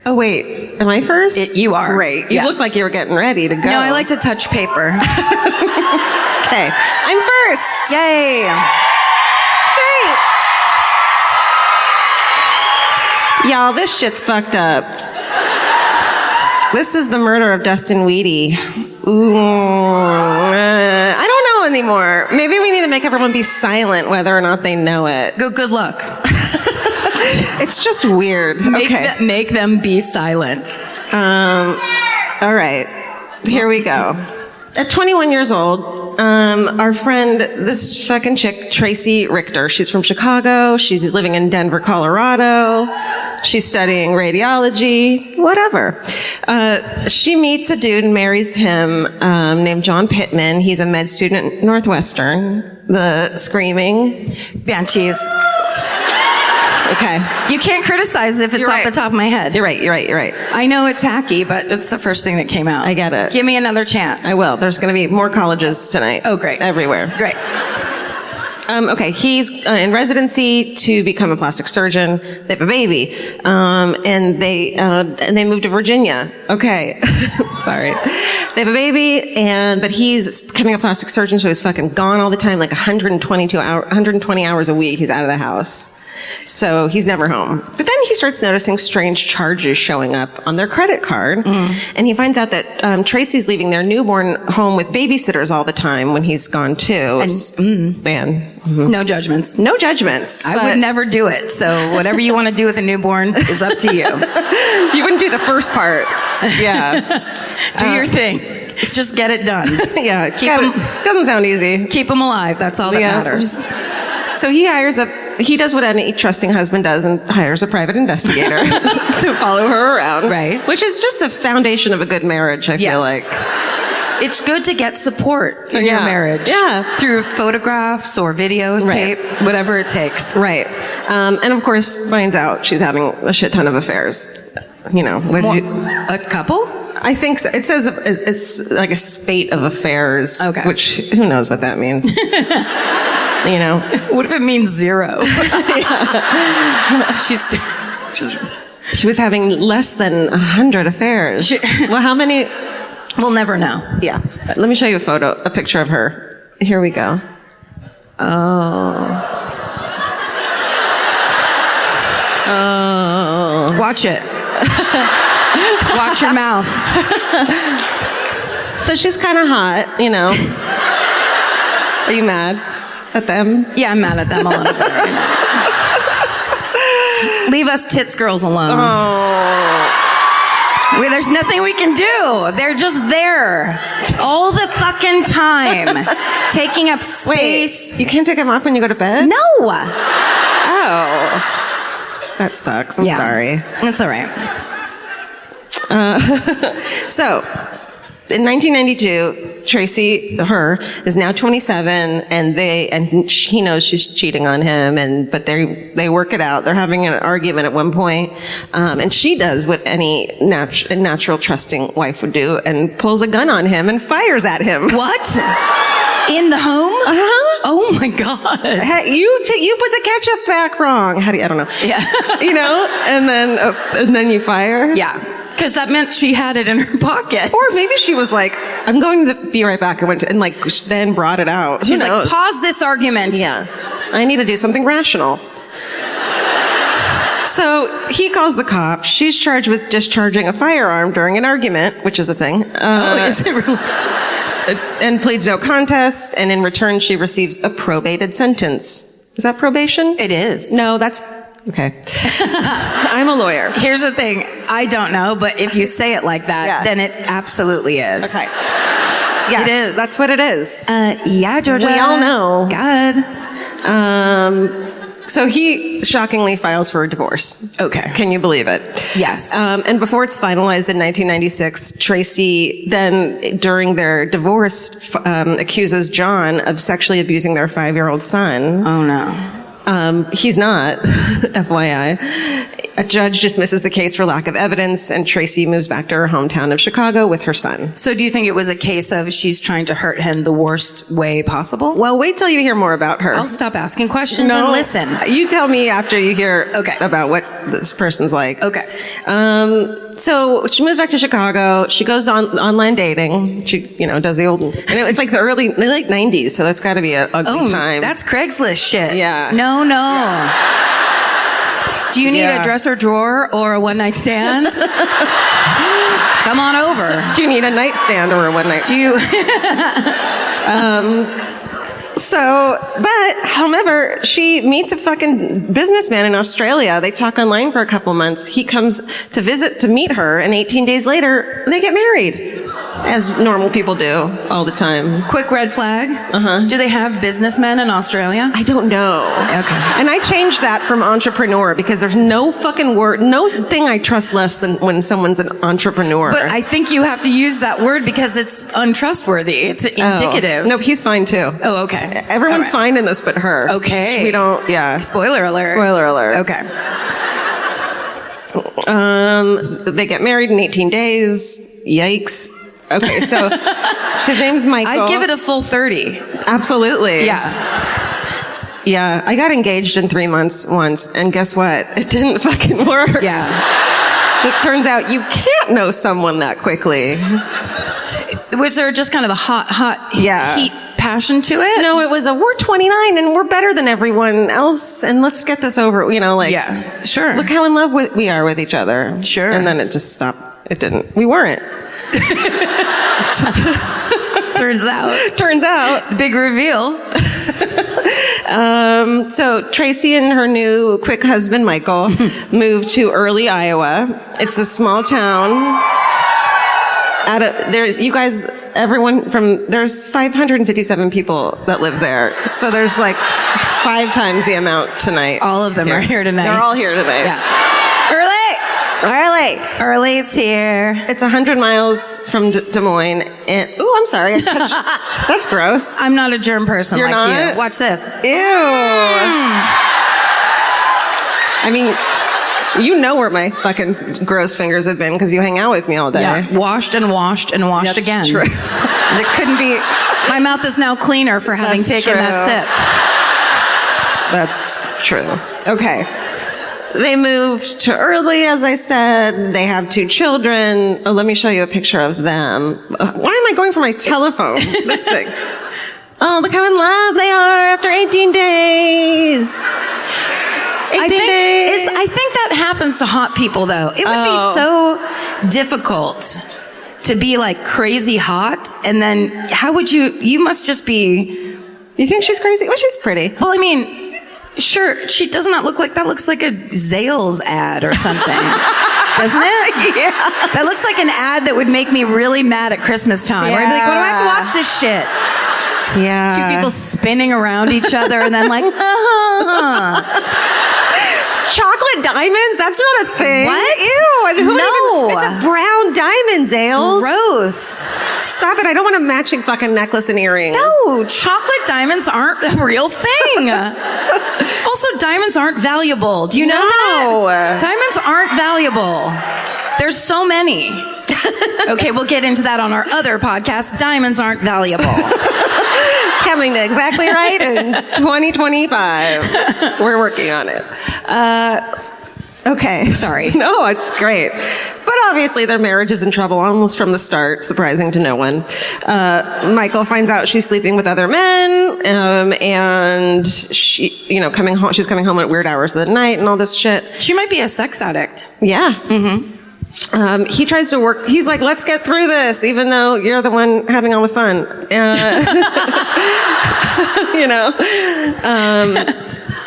A: Oh, wait. Am I first?
B: You are.
A: Great. You look like you were getting ready to go.
B: No, I like to touch paper.
A: Okay. I'm first.
B: Yay.
A: Thanks. Y'all, this shit's fucked up. This is the murder of Dustin Weedy. Ooh. I don't know anymore. Maybe we need to make everyone be silent whether or not they know it.
B: Good luck.
A: It's just weird. Okay.
B: Make them be silent.
A: All right. Here we go. At 21 years old, our friend, this fucking chick, Tracy Richter, she's from Chicago. She's living in Denver, Colorado. She's studying radiology, whatever. She meets a dude and marries him named John Pittman. He's a med student at Northwestern. The screaming.
B: Banshees.
A: Okay.
B: You can't criticize if it's
A: You're
B: off
A: right.
B: the top of my head.
A: You're right.
B: I know it's hacky, but it's the first thing that came out.
A: I get it.
B: Give me another chance.
A: I will. There's going to be more colleges tonight.
B: Oh, great.
A: Everywhere.
B: Great.
A: Okay, he's in residency to become a plastic surgeon. They have a baby, and they moved to Virginia. Okay, sorry. They have a baby, but he's becoming a plastic surgeon, so he's fucking gone all the time, like 120 hours a week. He's out of the house. So he's never home. But then he starts noticing strange charges showing up on their credit card. And he finds out that Tracy's leaving their newborn home with babysitters all the time when he's gone too. Man.
B: No judgments.
A: No judgments.
B: I would never do it. So whatever you want to do with a newborn is up to you.
A: You wouldn't do the first part. Yeah.
B: Do your thing. Just get it done.
A: Yeah. Doesn't sound easy.
B: Keep them alive. That's all that matters.
A: So he does what any trusting husband does and hires a private investigator to follow her around.
B: Right.
A: Which is just the foundation of a good marriage, I feel like.
B: It's good to get support in your marriage.
A: Yeah.
B: Through photographs or videotape, whatever it takes.
A: Right. And of course, finds out she's having a shit ton of affairs. You know.
B: A couple?
A: I think so. It says it's like a spate of affairs.
B: Okay.
A: Which, who knows what that means. You know.
B: What if it means 0?
A: She was having less than 100 affairs. Well, how many?
B: We'll never know.
A: Yeah. Let me show you a picture of her. Here we go. Oh.
B: Watch it. Just watch your mouth.
A: So she's kind of hot, you know. Are you mad at them?
B: Yeah, I'm mad at them a little bit right now. Leave us tits girls alone.
A: Oh.
B: There's nothing we can do. They're just there all the fucking time, taking up space.
A: Wait, you can't take them off when you go to bed?
B: No.
A: Oh. That sucks. I'm sorry.
B: That's all right.
A: So, in 1992, Tracy, is now 27, and he knows she's cheating on him, but they work it out. They're having an argument at one point, and she does what any natural trusting wife would do, and pulls a gun on him and fires at him.
B: What? In the home?
A: Uh-huh.
B: Oh my God.
A: You put the ketchup back wrong. I don't know. Yeah. You know, and then you fire.
B: Yeah. Because that meant she had it in her pocket.
A: Or maybe she was like, I'm going to be right back. And then brought it out.
B: She's like, pause this argument.
A: Yeah. I need to do something rational. So he calls the cops. She's charged with discharging a firearm during an argument, which is a thing.
B: Is it really?
A: And pleads no contest. And in return, she receives a probated sentence. Is that probation?
B: It is.
A: No, that's... Okay. I'm a lawyer.
B: Here's the thing. I don't know, but if you say it like that, then it absolutely is.
A: Okay. Yes,
B: it is.
A: That's what it is.
B: Yeah, Georgia.
A: We all know.
B: God.
A: So he shockingly files for a divorce.
B: Okay.
A: Can you believe it?
B: Yes.
A: And before it's finalized in 1996, Tracy then, during their divorce, accuses John of sexually abusing their 5-year-old son.
B: Oh, no.
A: He's not, FYI. A judge dismisses the case for lack of evidence, and Tracy moves back to her hometown of Chicago with her son.
B: So do you think it was a case of she's trying to hurt him the worst way possible?
A: Well, wait till you hear more about her.
B: I'll stop asking questions and listen.
A: You tell me after you hear about what this person's like.
B: Okay.
A: So she moves back to Chicago. She goes on online dating. She, does the old, it's like the late 90s, so that's got to be a ugly time.
B: That's Craigslist shit.
A: Yeah.
B: No. Do you need a dresser drawer or a one-night stand? Come on over.
A: Do you need a nightstand or a one-night stand? However, she meets a fucking businessman in Australia. They talk online for a couple months. He comes to visit to meet her, and 18 days later, they get married. As normal people do all the time.
B: Quick red flag. Do they have businessmen in Australia?
A: I don't know.
B: Okay.
A: And I changed that from entrepreneur because there's no fucking word, no thing I trust less than when someone's an entrepreneur.
B: But I think you have to use that word because it's untrustworthy. It's indicative.
A: No, he's fine too.
B: Oh, okay.
A: Everyone's fine in this but her.
B: Okay.
A: We don't,
B: Spoiler alert.
A: Spoiler alert.
B: Okay.
A: They get married in 18 days. Yikes. Okay, so his name's Michael.
B: I'd give it a full 30.
A: Absolutely.
B: Yeah.
A: Yeah, I got engaged in 3 months once, and guess what? It didn't fucking work.
B: Yeah.
A: It turns out you can't know someone that quickly.
B: Was there just kind of a hot heat passion to it?
A: No, it was we're 29 and we're better than everyone else, and let's get this over.
B: Yeah, sure.
A: Look how in love we are with each other.
B: Sure.
A: And then it just stopped. It didn't. We weren't.
B: Turns out. Big reveal.
A: So Tracy and her new quick husband, Michael, moved to Early, Iowa. It's a small town. There's 557 people that live there. So there's like 5 times the amount tonight.
B: All of them are here tonight.
A: They're all here tonight.
B: Yeah. Early's here.
A: It's 100 miles from Des Moines. And I'm sorry. That's gross.
B: I'm not a germ person.
A: You're
B: like
A: not?
B: you. Watch this.
A: Ew. I mean, you know where my fucking gross fingers have been because you hang out with me all day.
B: Yeah, washed and washed and washed
A: That's
B: again.
A: True.
B: It couldn't be. My mouth is now cleaner for having taken that sip.
A: That's true. Okay. They moved to Early, as I said. They have 2 children. Oh, let me show you a picture of them. Why am I going for my telephone? This thing. Oh, look how in love they are after 18 days. 18 days.
B: I think that happens to hot people, though. It would be so difficult to be like crazy hot, and then how would you must just be...
A: You think she's crazy? Well, she's pretty.
B: Well, I mean... Sure, she does not look like that. Looks like a Zales ad or something, doesn't it?
A: Yeah.
B: That looks like an ad that would make me really mad at Christmas time. Where I'd be like, "Why do I have to watch this shit?"
A: Yeah.
B: 2 people spinning around each other and then like,
A: Chocolate diamonds? That's not a thing.
B: What?
A: Ew. And
B: No.
A: it's a brown diamond, Zales.
B: Gross.
A: Stop it. I don't want a matching fucking necklace and earrings.
B: No, chocolate diamonds aren't a real thing. Also, diamonds aren't valuable. Do you know that? Diamonds aren't valuable. There's so many. Okay, we'll get into that on our other podcast. Diamonds aren't valuable.
A: Coming to exactly right in 2025. We're working on it. Okay.
B: Sorry.
A: No, it's great. But obviously their marriage is in trouble almost from the start, surprising to no one. Michael finds out she's sleeping with other men, and she's coming home at weird hours of the night and all this shit.
B: She might be a sex addict.
A: Yeah. Mm-hmm. He tries to work. He's like, let's get through this, even though you're the one having all the fun.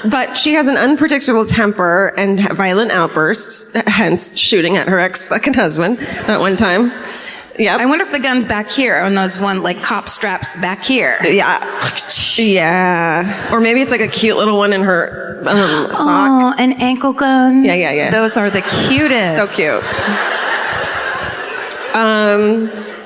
A: But she has an unpredictable temper and violent outbursts, hence shooting at her ex-fucking husband at one time. Yep.
B: I wonder if the gun's back here on those one like cop straps back here.
A: Yeah. Or maybe it's like a cute little one in her sock.
B: Oh, an ankle gun.
A: Yeah.
B: Those are the cutest.
A: So cute.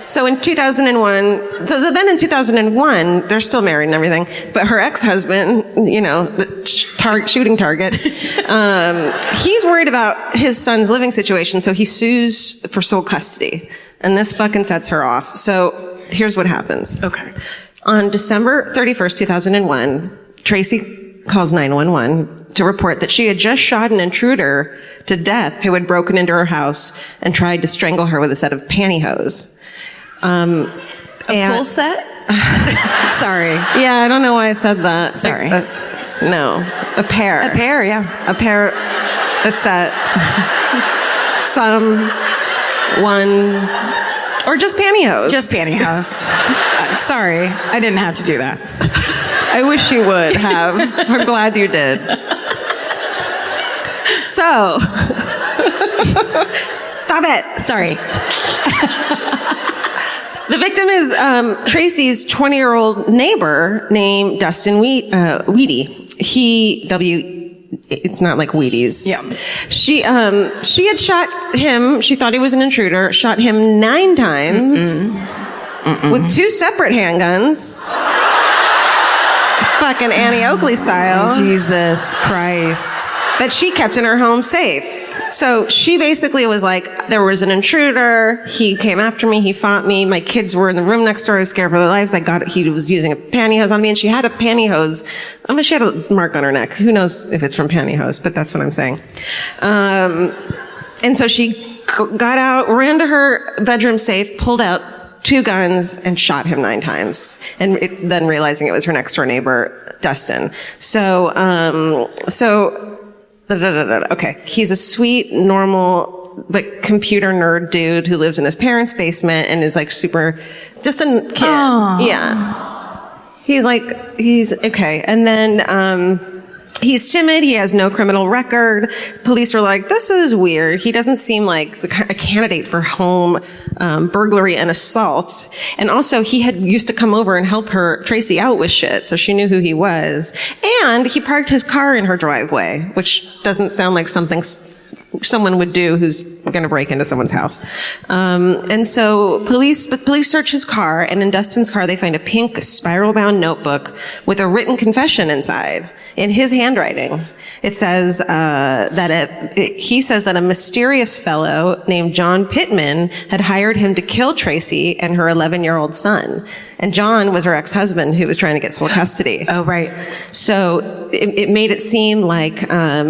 A: So in 2001, so then in 2001, they're still married and everything, but her ex-husband, the shooting target, he's worried about his son's living situation, so he sues for sole custody. And this fucking sets her off. So here's what happens.
B: Okay.
A: On December 31st, 2001, Tracy calls 911 to report that she had just shot an intruder to death who had broken into her house and tried to strangle her with a set of pantyhose.
B: A full set? Sorry.
A: Yeah, I don't know why I said that.
B: Sorry.
A: No, a pair.
B: A pair, yeah.
A: A pair, a set, some, one, or just pantyhose.
B: Just pantyhose. Sorry, I didn't have to do that.
A: I wish you would have. I'm glad you did. So, stop it.
B: Sorry.
A: The victim is Tracy's 20-year-old neighbor named Dustin Weedy. It's not like Wheaties.
B: Yeah.
A: She had shot him. She thought he was an intruder. Shot him 9 times with 2 separate handguns. Fucking Annie Oakley style.
B: Jesus Christ.
A: That she kept in her home safe. So she basically was like, there was an intruder. He came after me. He fought me. My kids were in the room next door. I was scared for their lives. He was using a pantyhose on me, and she had a pantyhose. She had a mark on her neck. Who knows if it's from pantyhose, but that's what I'm saying. And so she got out, ran to her bedroom safe, pulled out 2 guns, and shot him 9 times. And then realizing it was her next door neighbor, Dustin. Okay, he's a sweet, normal, but computer nerd dude who lives in his parents' basement and is like super, just a kid.
B: Aww.
A: Yeah. He's okay. And then, he's timid. He has no criminal record. Police are like, this is weird. He doesn't seem like a candidate for home burglary and assault. And also, he had used to come over and help Tracy out with shit, so she knew who he was. And he parked his car in her driveway, which doesn't sound like something someone would do who's going to break into someone's house. And so police search his car, and in Dustin's car, they find a pink spiral-bound notebook with a written confession inside in his handwriting. It says he says that a mysterious fellow named John Pittman had hired him to kill Tracy and her 11-year-old son. And John was her ex-husband who was trying to get sole custody.
B: Oh, right.
A: So it made it seem like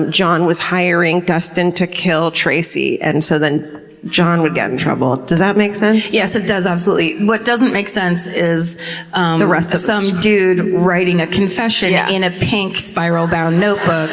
A: John was hiring Dustin to kill Tracy, and so then John would get in trouble. Does that make sense?
B: Yes, it does, absolutely. What doesn't make sense is
A: the rest of
B: some dude writing a confession in a pink spiral-bound notebook.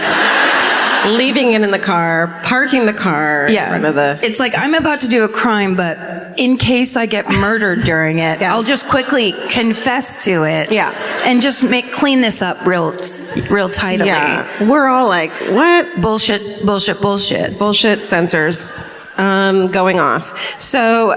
A: Leaving it in the car, parking the car in front of the...
B: It's like, I'm about to do a crime, but in case I get murdered during it, I'll just quickly confess to it.
A: Yeah.
B: And just clean this up real tidily.
A: Yeah. We're all like, what?
B: Bullshit.
A: Bullshit censors. Going off. So,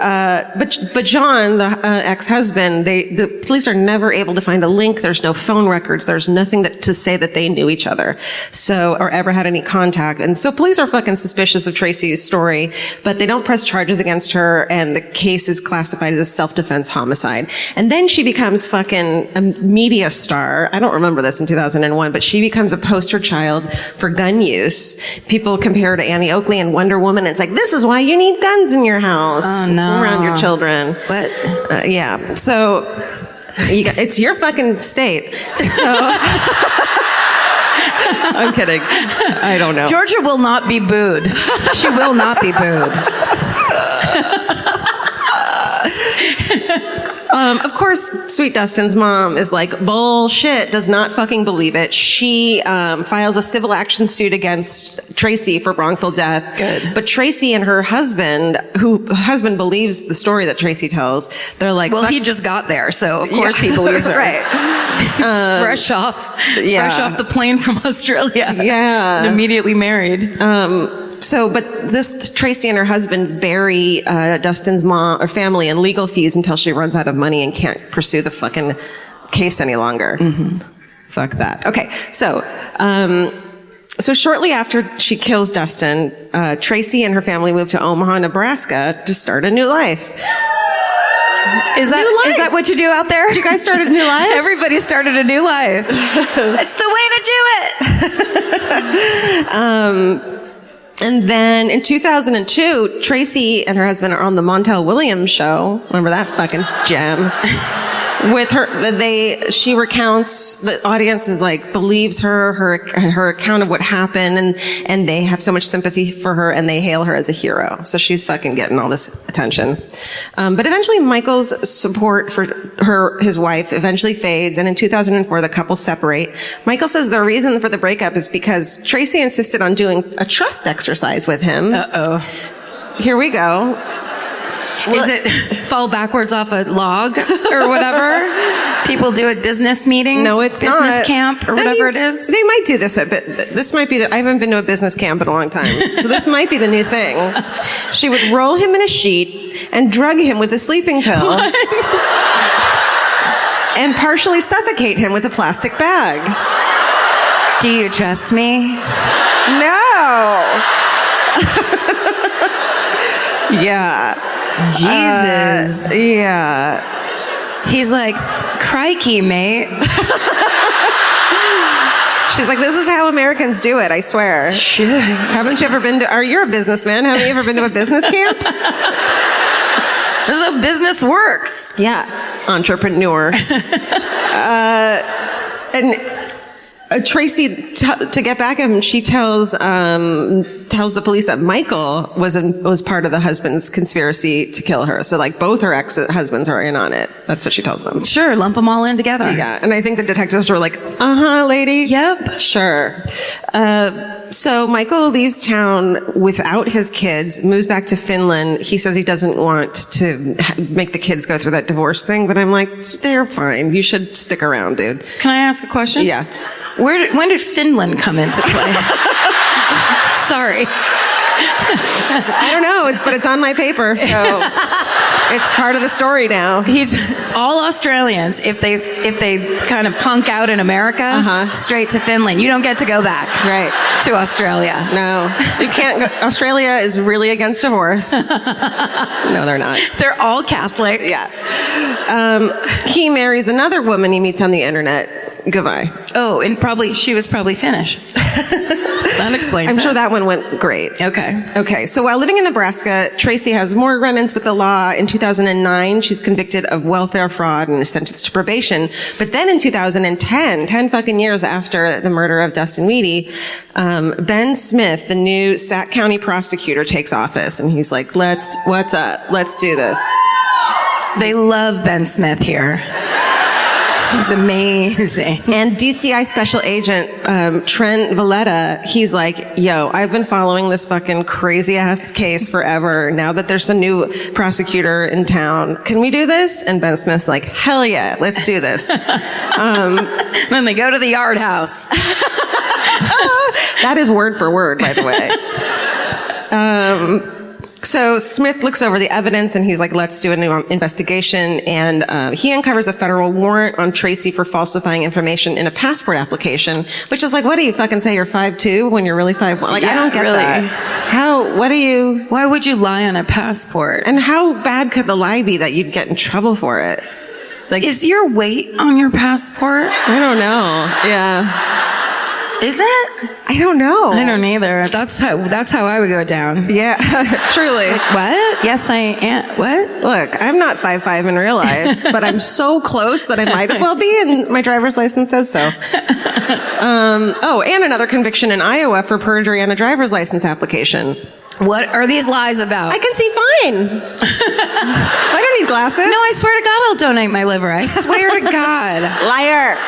A: but John, the ex-husband, the police are never able to find a link. There's no phone records. There's nothing to say that they knew each other. So, or ever had any contact. And so police are fucking suspicious of Tracy's story, but they don't press charges against her, and the case is classified as a self-defense homicide. And then she becomes fucking a media star. I don't remember this in 2001, but she becomes a poster child for gun use. People compare her to Annie Oakley and Wonder Woman. And it's like, this is why you need guns in your house.
B: Oh, no.
A: Around your children.
B: What?
A: Yeah. So, it's your fucking state. So, I'm kidding. I don't know.
B: Georgia will not be booed. She will not be booed.
A: Of course, Sweet Dustin's mom is like, bullshit, does not fucking believe it. She files a civil action suit against Tracy for wrongful death.
B: Good.
A: But Tracy and her husband, husband believes the story that Tracy tells, they're like,
B: well, he just got there, so of course he believes her.
A: Right.
B: Fresh off the plane from Australia.
A: Yeah.
B: And immediately married.
A: But this Tracy and her husband bury Dustin's mom or family in legal fees until she runs out of money and can't pursue the fucking case any longer. Fuck that. Okay, so shortly after she kills Dustin, Tracy and her family move to Omaha, Nebraska to start a new life.
B: Is that what you do out there?
A: You guys started a new life?
B: Everybody started a new life. It's the way to do it.
A: And then in 2002, Tracy and her husband are on the Montel Williams show. Remember that fucking gem? With her, she recounts, the audience is like, believes her account of what happened, and they have so much sympathy for her, and they hail her as a hero. So she's fucking getting all this attention. But eventually Michael's support for his wife eventually fades, and in 2004 the couple separate. Michael says the reason for the breakup is because Tracy insisted on doing a trust exercise with him.
B: Uh-oh.
A: Here we go.
B: Is it fall backwards off a log or whatever? People do at business meetings?
A: No, it's
B: business
A: not.
B: Business camp or whatever it is?
A: They might do this, but this might be I haven't been to a business camp in a long time, so this might be the new thing. She would roll him in a sheet and drug him with a sleeping pill.
B: What?
A: And partially suffocate him with a plastic bag.
B: Do you trust me?
A: No. Yeah.
B: Jesus.
A: Yeah.
B: He's like, crikey, mate.
A: She's like, this is how Americans do it, I swear.
B: Shit.
A: Haven't you ever been to, you're a businessman, haven't you ever been to a business camp?
B: This is how business works.
A: Yeah. Entrepreneur. And Tracy, to get back at him, she tells the police that Michael was part of the husband's conspiracy to kill her. So like both her ex-husbands are in on it. That's what she tells them.
B: Sure, lump them all in together.
A: Yeah, and I think the detectives were like, lady.
B: Yep.
A: Sure. So Michael leaves town without his kids, moves back to Finland. He says he doesn't want to make the kids go through that divorce thing, but I'm like, they're fine. You should stick around, dude.
B: Can I ask a question?
A: Yeah.
B: When did Finland come into play? Sorry.
A: I don't know, but it's on my paper, so it's part of the story now.
B: He's all Australians. If they kind of punk out in America, straight to Finland. You don't get to go back to Australia.
A: No, you can't go. Australia is really against divorce. No, they're not.
B: They're all Catholic.
A: Yeah. He marries another woman he meets on the internet. Goodbye.
B: Oh, and she was probably Finnish. That explains it.
A: I'm sure that one went great. Okay. So while living in Nebraska, Tracy has more run-ins with the law. In 2009, she's convicted of welfare fraud and is sentenced to probation. But then in 2010, 10 fucking years after the murder of Dustin Weedy, Ben Smith, the new Sac County prosecutor, takes office. And he's like, what's up? Let's do this.
B: They love Ben Smith here. He's amazing.
A: And DCI Special Agent Trent Valletta, he's like, yo, I've been following this fucking crazy ass case forever. Now that there's a new prosecutor in town, can we do this? And Ben Smith's like, hell yeah, let's do this.
B: Then they go to the yard house.
A: That is word for word, by the way. So Smith looks over the evidence and he's like, let's do a new investigation. And he uncovers a federal warrant on Tracy for falsifying information in a passport application, which is like, what do you fucking say you're 5'2" when you're really 5'1"? Like, I don't get that.
B: Why would you lie on a passport?
A: And how bad could the lie be that you'd get in trouble for it? Like,
B: is your weight on your passport?
A: I don't know. Yeah.
B: Is it?
A: I don't know.
B: I don't either. That's how I would go down.
A: Yeah, truly.
B: Like, what? Yes, I am. What?
A: Look, I'm not 5'5" in real life, but I'm so close that I might as well be, and my driver's license says so. And another conviction in Iowa for perjury on a driver's license application.
B: What are these lies about?
A: I can see fine. I don't need glasses.
B: No, I swear to God, I'll donate my liver. I swear to God.
A: Liar.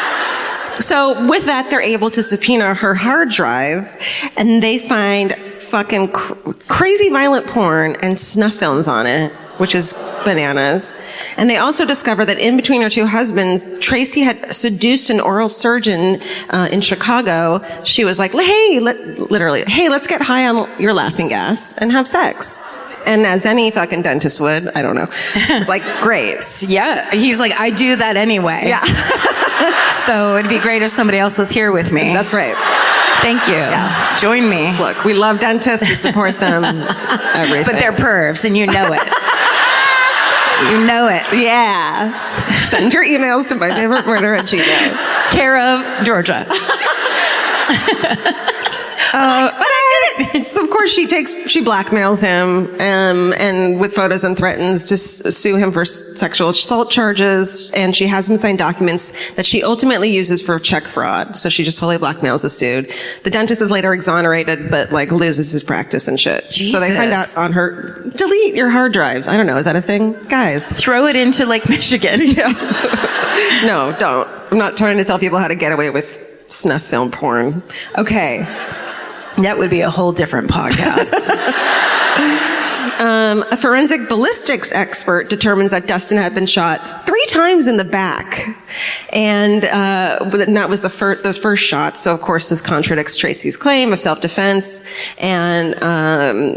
A: So with that, they're able to subpoena her hard drive, and they find fucking crazy violent porn and snuff films on it, which is bananas. And they also discover that in between her two husbands, Tracy had seduced an oral surgeon in Chicago. She was like, hey, literally, hey, let's get high on your laughing gas and have sex. And as any fucking dentist would, I don't know. It's like, great.
B: Yeah. He's like, I do that anyway.
A: Yeah.
B: So it'd be great if somebody else was here with me.
A: That's right.
B: Thank you.
A: Yeah.
B: Join me.
A: Look, we love dentists. We support them. Everything.
B: But they're pervs, and you know it. You know it.
A: Yeah. Send your emails to myfavouritemurder@gmail.
B: Care of Georgia.
A: So of course she blackmails him, and with photos and threatens to sue him for sexual assault charges, and she has him sign documents that she ultimately uses for check fraud. So she just totally blackmails the dude. The dentist is later exonerated, but like loses his practice and shit.
B: Jesus.
A: So they find out on her, delete your hard drives. I don't know, is that a thing? Guys.
B: Throw it into Lake Michigan.
A: Yeah. No, don't. I'm not trying to tell people how to get away with snuff film porn. Okay.
B: That would be a whole different podcast.
A: A forensic ballistics expert determines that Dustin had been shot 3 times in the back. And that was the first shot. So, of course, this contradicts Tracy's claim of self-defense. And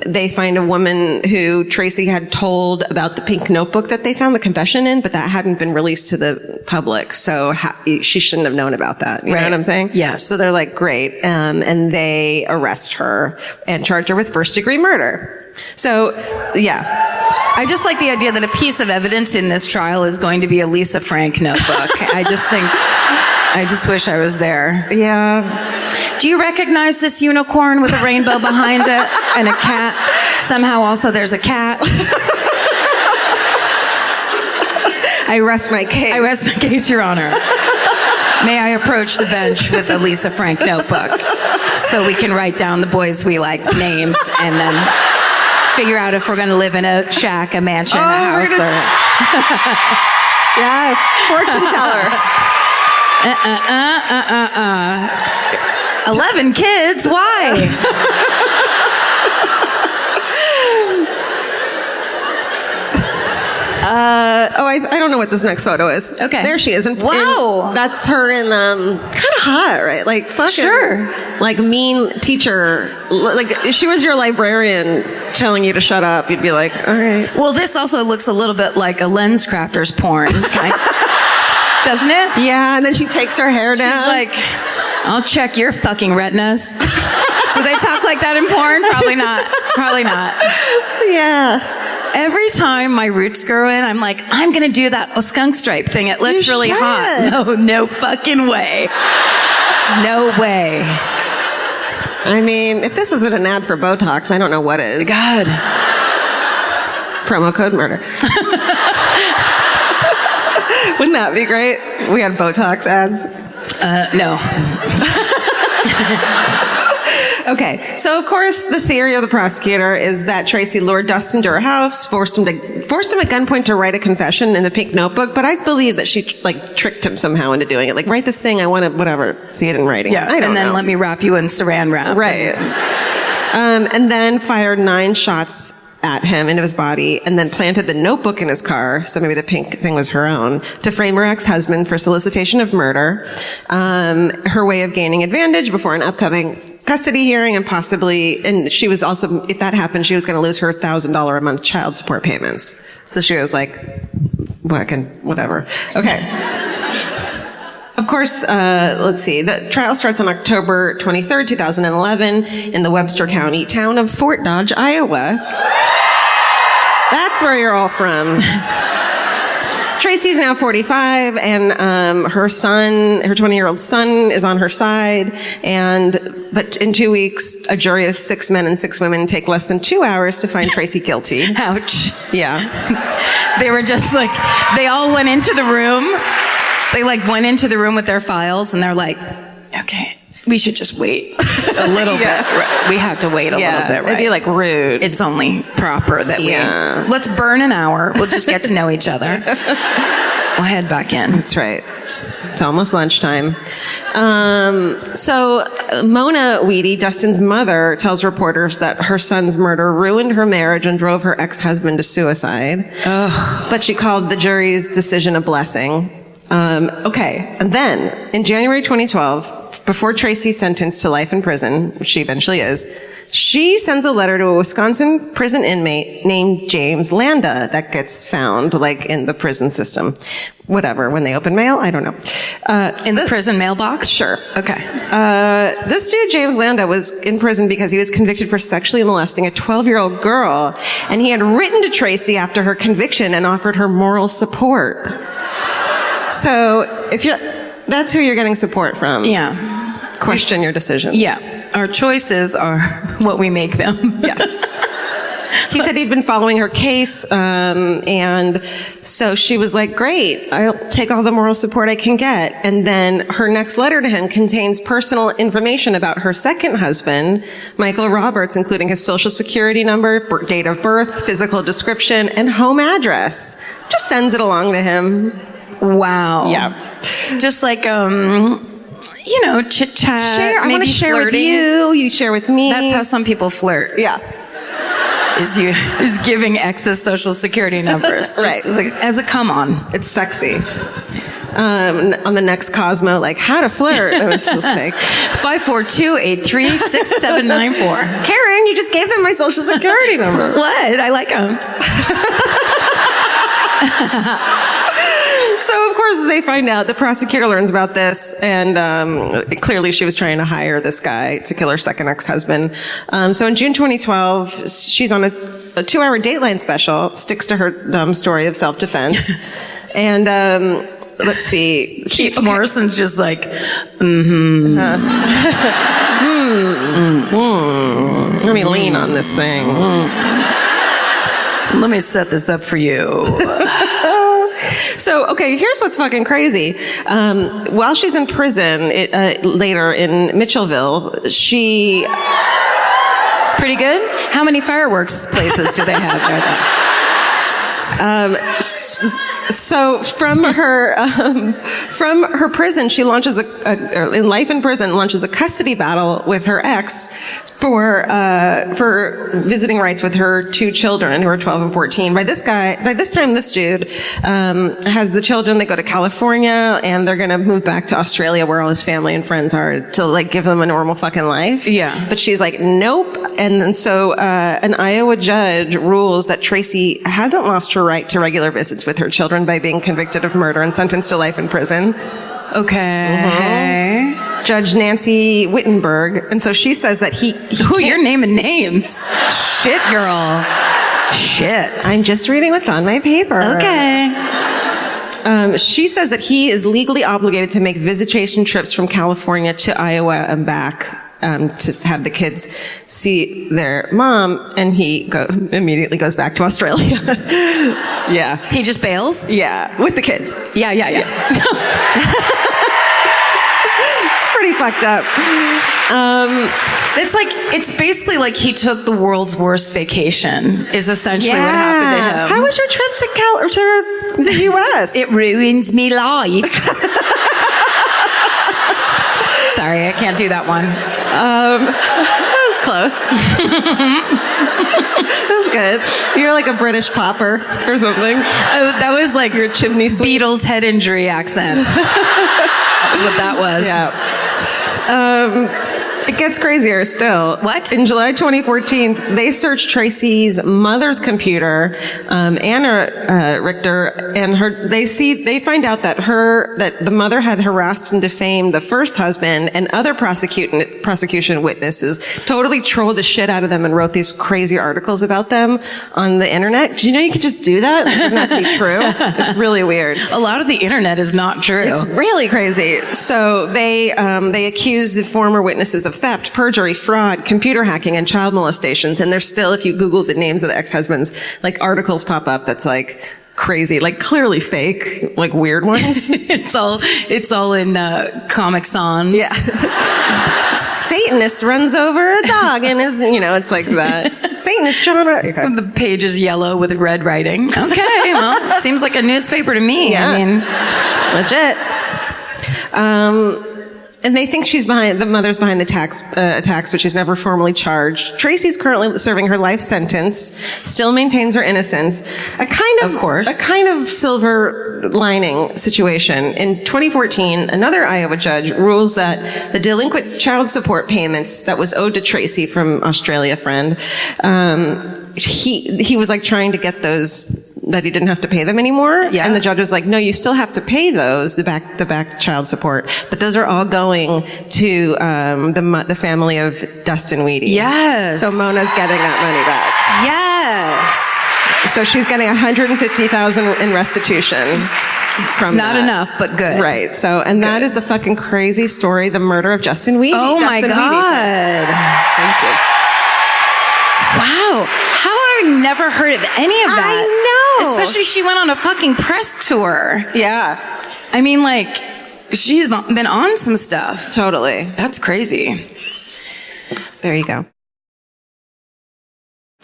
A: they find a woman who Tracy had told about the pink notebook that they found the confession in, but that hadn't been released to the public. So she shouldn't have known about that. You know what I'm saying?
B: Yes.
A: So they're like, great. And they arrest her and charge her with first-degree murder. So, yeah.
B: I just like the idea that a piece of evidence in this trial is going to be a Lisa Frank notebook. I just wish I was there.
A: Yeah.
B: Do you recognize this unicorn with a rainbow behind it and a cat? Somehow also there's a cat.
A: I rest my case.
B: I rest my case, Your Honor. May I approach the bench with a Lisa Frank notebook so we can write down the boys we like's names and then figure out if we're going to live in a shack, a mansion, a house, or...
A: Yes, fortune teller.
B: 11 kids? Why?
A: I don't know what this next photo is.
B: Okay.
A: There she is.
B: Wow.
A: That's her in, kind of hot, right? Like, fucking.
B: Sure.
A: Like, mean teacher. Like, if she was your librarian telling you to shut up, you'd be like, all right.
B: Well, this also looks a little bit like a lens crafter's porn. Doesn't it?
A: Yeah, and then she takes her hair down.
B: She's like, I'll check your fucking retinas. Do they talk like that in porn? Probably not. Probably not.
A: Yeah.
B: Every time my roots grow in, I'm like, I'm going to do that skunk stripe thing. It looks really
A: should.
B: hot. No fucking way. No way.
A: I mean, if this isn't an ad for Botox, I don't know what is.
B: God.
A: Promo code murder. Wouldn't that be great? We had Botox ads.
B: No.
A: Okay, so of course the theory of the prosecutor is that Tracy lured Dustin to her house, forced him at gunpoint to write a confession in the pink notebook. But I believe that she tricked him somehow into doing it. Like, write this thing, I want to whatever, see it in writing.
B: Yeah,
A: I don't
B: and then
A: know.
B: let me wrap you in Saran wrap.
A: Right. And then fired 9 shots at him into his body, and then planted the notebook in his car, so maybe the pink thing was her own, to frame her ex-husband for solicitation of murder, her way of gaining advantage before an upcoming custody hearing, and she was also, if that happened, she was going to lose her $1,000 a month child support payments. So she was like, whatever. Okay. Of course, let's see. The trial starts on October 23rd, 2011 in the Webster County town of Fort Dodge, Iowa. That's where you're all from. Tracy's now 45, and her 20-year-old son, is on her side. But in 2 weeks, a jury of 6 men and 6 women take less than 2 hours to find Tracy guilty.
B: Ouch.
A: Yeah.
B: They were just like, they all went into the room. They went into the room with their files, and they're like, okay, we should just wait a little bit. Right? We have to wait a little bit, right?
A: It'd be rude.
B: It's only proper that let's burn an hour. We'll just get to know each other. We'll head back in.
A: That's right. It's almost lunchtime. So Mona Weedy, Dustin's mother, tells reporters that her son's murder ruined her marriage and drove her ex-husband to suicide. But she called the jury's decision a blessing. Okay, and then in January 2012, before Tracy's sentenced to life in prison, which she eventually is, she sends a letter to a Wisconsin prison inmate named James Landa that gets found, like, in the prison system. Whatever, when they open mail, I don't know.
B: In the prison mailbox?
A: Sure.
B: Okay.
A: This dude, James Landa, was in prison because he was convicted for sexually molesting a 12-year-old girl, and he had written to Tracy after her conviction and offered her moral support. So, that's who you're getting support from.
B: Yeah.
A: Question your decisions.
B: Yeah. Our choices are what we make them.
A: Yes. He said he'd been following her case, and so she was like, great, I'll take all the moral support I can get. And then her next letter to him contains personal information about her second husband, Michael Roberts, including his social security number, date of birth, physical description, and home address. Just sends it along to him.
B: Wow.
A: Yeah.
B: Just like, chit chat.
A: Share. I want to share with you. You share with me.
B: That's how some people flirt.
A: Yeah.
B: Is giving exes social security numbers.
A: Right.
B: Just as a come on.
A: It's sexy. On the next Cosmo, like, how to flirt. And it's just like
B: 542-836-7794.
A: Karen, you just gave them my social security number.
B: What? I like them.
A: So, of course, they find out. The prosecutor learns about this, and clearly she was trying to hire this guy to kill her second ex-husband. So in June 2012, she's on a 2-hour Dateline special, sticks to her dumb story of self-defense. And let's see.
B: Keith Morrison's just like,
A: Let me lean on this thing.
B: let me set this up for you.
A: So, okay, here's what's fucking crazy. While she's in prison, later in Mitchellville, she...
B: Pretty good? How many fireworks places do they have there?
A: So from her prison, she launches in life in prison, launches a custody battle with her ex for visiting rights with her 2 children who are 12 and 14. By this time, this dude has the children. They go to California and they're going to move back to Australia where all his family and friends are to, like, give them a normal fucking life.
B: Yeah.
A: But she's like, nope. And then so an Iowa judge rules that Tracy hasn't lost her right to regular visits with her children by being convicted of murder and sentenced to life in prison.
B: Okay.
A: Judge Nancy Wittenberg. And so she says that he
B: Ooh, you're naming names. Shit, girl. Shit.
A: I'm just reading what's on my paper.
B: Okay.
A: She says that he is legally obligated to make visitation trips from California to Iowa and back to have the kids see their mom, and he immediately goes back to Australia. Yeah.
B: He just bails?
A: Yeah, with the kids.
B: Yeah.
A: It's pretty fucked up.
B: It's basically like he took the world's worst vacation, is essentially what happened to him.
A: How was your trip to the U.S.?
B: It ruins me life. Sorry, I can't do that one.
A: That was close. That was good. You're like a British popper or something.
B: That was like
A: your chimney sweep.
B: Beatles head injury accent. That's what that was.
A: Yeah. It gets crazier still.
B: What?
A: In July 2014, they searched Tracy's mother's computer, Anna Richter, and they find out that the mother had harassed and defamed the first husband and other prosecution witnesses, totally trolled the shit out of them and wrote these crazy articles about them on the internet. Do you know you could just do that? It doesn't have to be true. It's really weird.
B: A lot of the internet is not true.
A: It's really crazy. So they accused the former witnesses of theft, perjury, fraud, computer hacking, and child molestations. And there's still, if you Google the names of the ex-husbands, like articles pop up that's like crazy, like clearly fake, like weird ones.
B: It's all in Comic Sans.
A: Yeah. Satanist runs over a dog and is, it's like that. Satanist genre. Okay.
B: The page is yellow with red writing. Okay, well, it seems like a newspaper to me.
A: Yeah.
B: I mean,
A: legit. And they think the mother's behind the attacks, but she's never formally charged. Tracy's currently serving her life sentence, still maintains her innocence. A kind of silver lining situation. In 2014, another Iowa judge rules that the delinquent child support payments that was owed to Tracy from Australia friend, he was like trying to get those, that he didn't have to pay them anymore.
B: Yeah.
A: And the judge was like, no, you still have to pay those, the back child support. But those are all going to the family of Dustin Weedy.
B: Yes.
A: So Mona's getting that money back.
B: Yes.
A: So she's getting $150,000 in restitution. From
B: It's not enough, but good.
A: Right. So, and that is the fucking crazy story, the murder of Justin Weedy.
B: Oh my
A: Dustin Weedy.
B: God.
A: Thank you.
B: Wow. How have I never heard of any of that?
A: I know.
B: Especially she went on a fucking press tour.
A: Yeah.
B: I mean, like, she's been on some stuff.
A: Totally.
B: That's crazy.
A: There you go.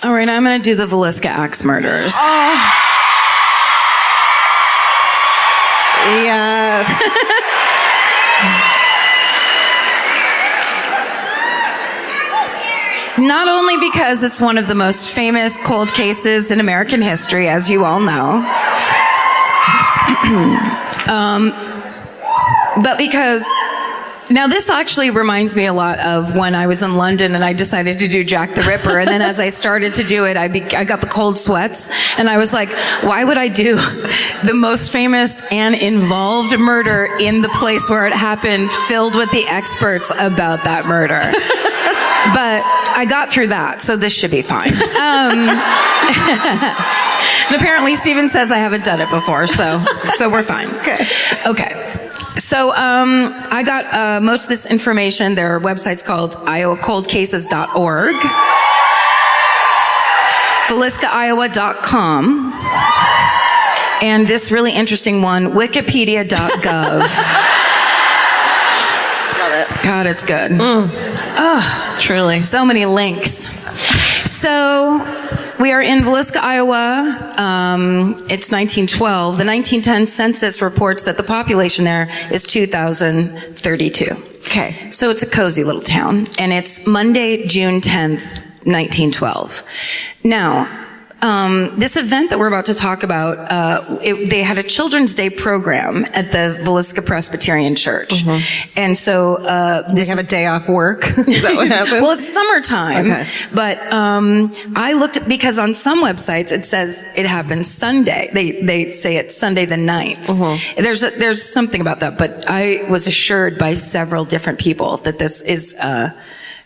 B: All right, I'm going to do the Villisca axe murders.
A: Oh. Yes.
B: Not only because it's one of the most famous cold cases in American history, as you all know, but because now this actually reminds me a lot of when I was in London and I decided to do Jack the Ripper, and then as I started to do it, I got the cold sweats, and I was like, why would I do the most famous and involved murder in the place where it happened, filled with the experts about that murder? But I got through that, so this should be fine. And apparently Steven says I haven't done it before, so we're fine. Okay. So I got most of this information. Their website's called iowacoldcases.org, villiscaiowa.com, and this really interesting one, wikipedia.gov.
A: Love it.
B: God, it's good.
A: Oh, truly.
B: So many links. So we are in Villisca, Iowa. It's 1912. The 1910 census reports that the population there is 2,032.
A: Okay.
B: So it's a cozy little town. And it's Monday, June 10th, 1912. Now, this event that we're about to talk about, they had a Children's Day program at the Villisca Presbyterian Church. Mm-hmm. And so,
A: they have a day off work. Is that what happened?
B: Well, it's summertime. Okay. But, I looked at, because on some websites it says it happened Sunday. They say it's Sunday the 9th. Mm-hmm. There's something about that, but I was assured by several different people that this is,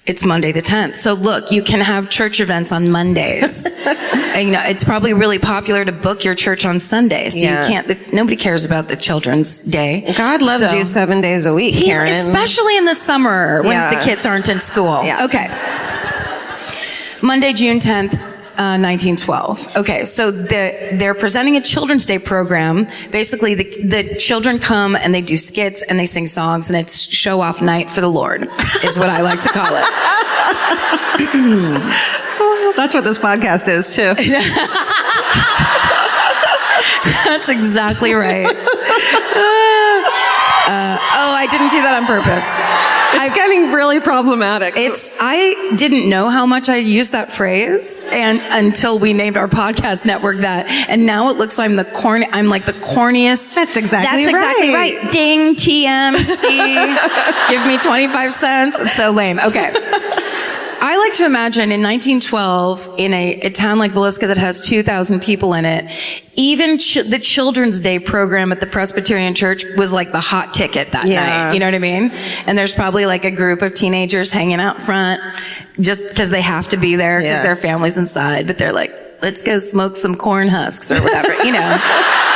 B: it's Monday the 10th. So look, you can have church events on Mondays. And, it's probably really popular to book your church on Sunday. So you can't, nobody cares about the Children's Day.
A: God loves you 7 days a week, Karen.
B: Especially in the summer when the kids aren't in school.
A: Yeah.
B: Okay. Monday, June 10th. 1912. Okay, so they're presenting a Children's Day program. Basically, the children come and they do skits and they sing songs, and it's show-off night for the Lord, is what I like to call it.
A: Well, that's what this podcast is, too.
B: That's exactly right. I didn't do that on purpose.
A: It's getting really problematic.
B: I didn't know how much I used that phrase until we named our podcast network that, and now it looks like I'm like the corniest.
A: That's exactly
B: right. Ding, TMC. Give me 25 cents. It's so lame. Okay. I like to imagine in 1912, in a town like Villisca that has 2,000 people in it, even the Children's Day program at the Presbyterian Church was like the hot ticket that night. You know what I mean? And there's probably like a group of teenagers hanging out front just because they have to be there because their family's inside, but they're like, let's go smoke some corn husks or whatever,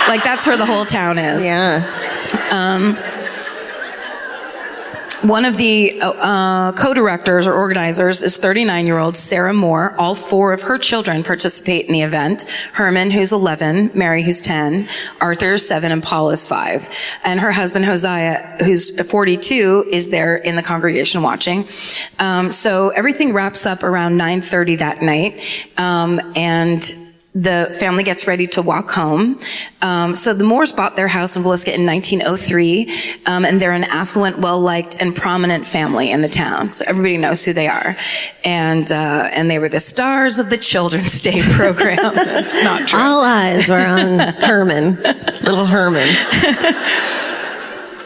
B: like that's where the whole town is.
A: Yeah.
B: One of the co-directors or organizers is 39-year-old Sarah Moore. All four of her children participate in the event. Herman, who's 11, Mary, who's 10, Arthur is 7, and Paul is 5. And her husband, Hosea, who's 42, is there in the congregation watching. So everything wraps up around 9:30 that night. And the family gets ready to walk home. So the Moores bought their house in Villisca in 1903, and they're an affluent, well-liked, and prominent family in the town. So everybody knows who they are. And they were the stars of the Children's Day program. That's not true.
A: All eyes were on Herman, little Herman.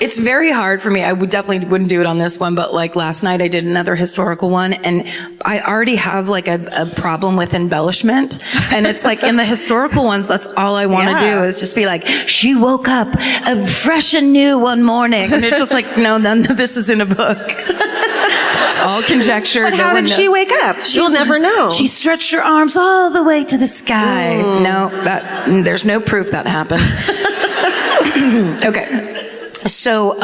B: It's very hard for me. I definitely wouldn't do it on this one, but like last night I did another historical one, and I already have like a problem with embellishment. And it's like in the historical ones, that's all I want to do is just be like, she woke up fresh and new one morning. And it's just like, no, none of this is in a book. It's all conjecture.
A: But how did she wake up? She'll never know.
B: She stretched her arms all the way to the sky. No, there's no proof that happened. Okay. So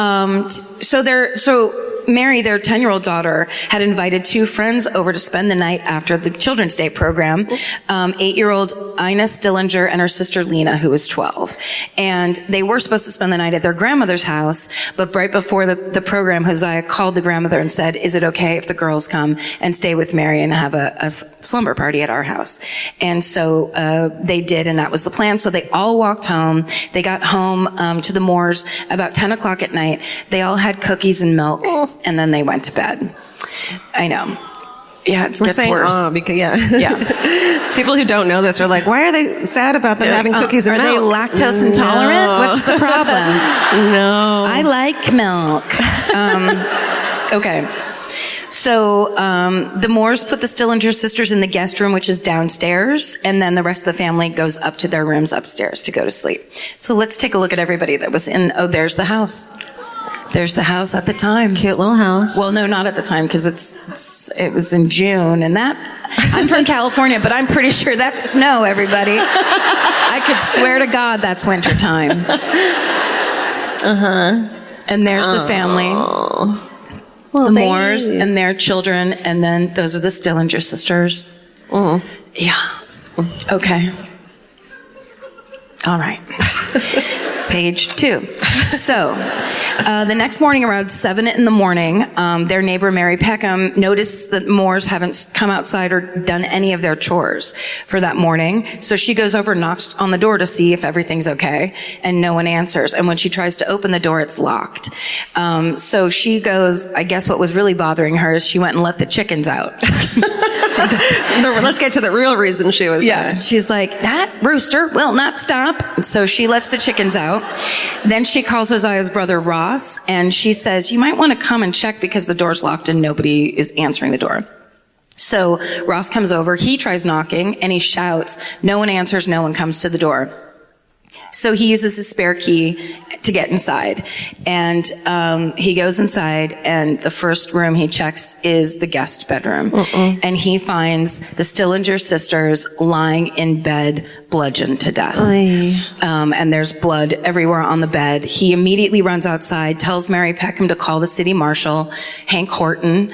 B: Mary, their 10-year-old daughter, had invited two friends over to spend the night after the Children's Day program. 8-year-old Ina Stillinger and her sister Lena, who was 12. And they were supposed to spend the night at their grandmother's house, but right before the program, Hosea called the grandmother and said, is it okay if the girls come and stay with Mary and have a slumber party at our house? And so they did, and that was the plan. So they all walked home. They got home to the Moores about 10 o'clock at night. They all had cookies and milk. And then they went to bed. I know. Yeah, it gets worse.
A: Oh, because,
B: yeah.
A: People who don't know this are like, why are they sad about them having cookies and milk?
B: Are they lactose intolerant? What's the problem?
A: No.
B: I like milk. Okay. So the Moores put the Stillinger sisters in the guest room, which is downstairs, and then the rest of the family goes up to their rooms upstairs to go to sleep. So let's take a look at everybody that was in. Oh, there's the house. There's the house at the time.
A: Cute little house.
B: Well, no, not at the time, because it was in June, and I'm from California, but I'm pretty sure that's snow, everybody. I could swear to God that's winter time. And there's the family.
A: Well,
B: the Moores and their children, and then those are the Stillinger sisters. Yeah. Okay. All right. Page 2. So, the next morning around 7 in the morning, their neighbor Mary Peckham noticed that Moores haven't come outside or done any of their chores for that morning. So she goes over and knocks on the door to see if everything's okay, and no one answers. And when she tries to open the door, it's locked. So she goes, I guess what was really bothering her is she went and let the chickens out.
A: Let's get to the real reason she was there.
B: She's like, that rooster will not stop. So she lets the chickens out. Then she calls Hosea's brother Ross, and she says, you might want to come and check because the door's locked and nobody is answering the door. So Ross comes over, he tries knocking, and he shouts. No one answers, no one comes to the door. So he uses his spare key to get inside. And he goes inside, and the first room he checks is the guest bedroom. And he finds the Stillinger sisters lying in bed, bludgeoned to death. And there's blood everywhere on the bed. He immediately runs outside, tells Mary Peckham to call the city marshal, Hank Horton.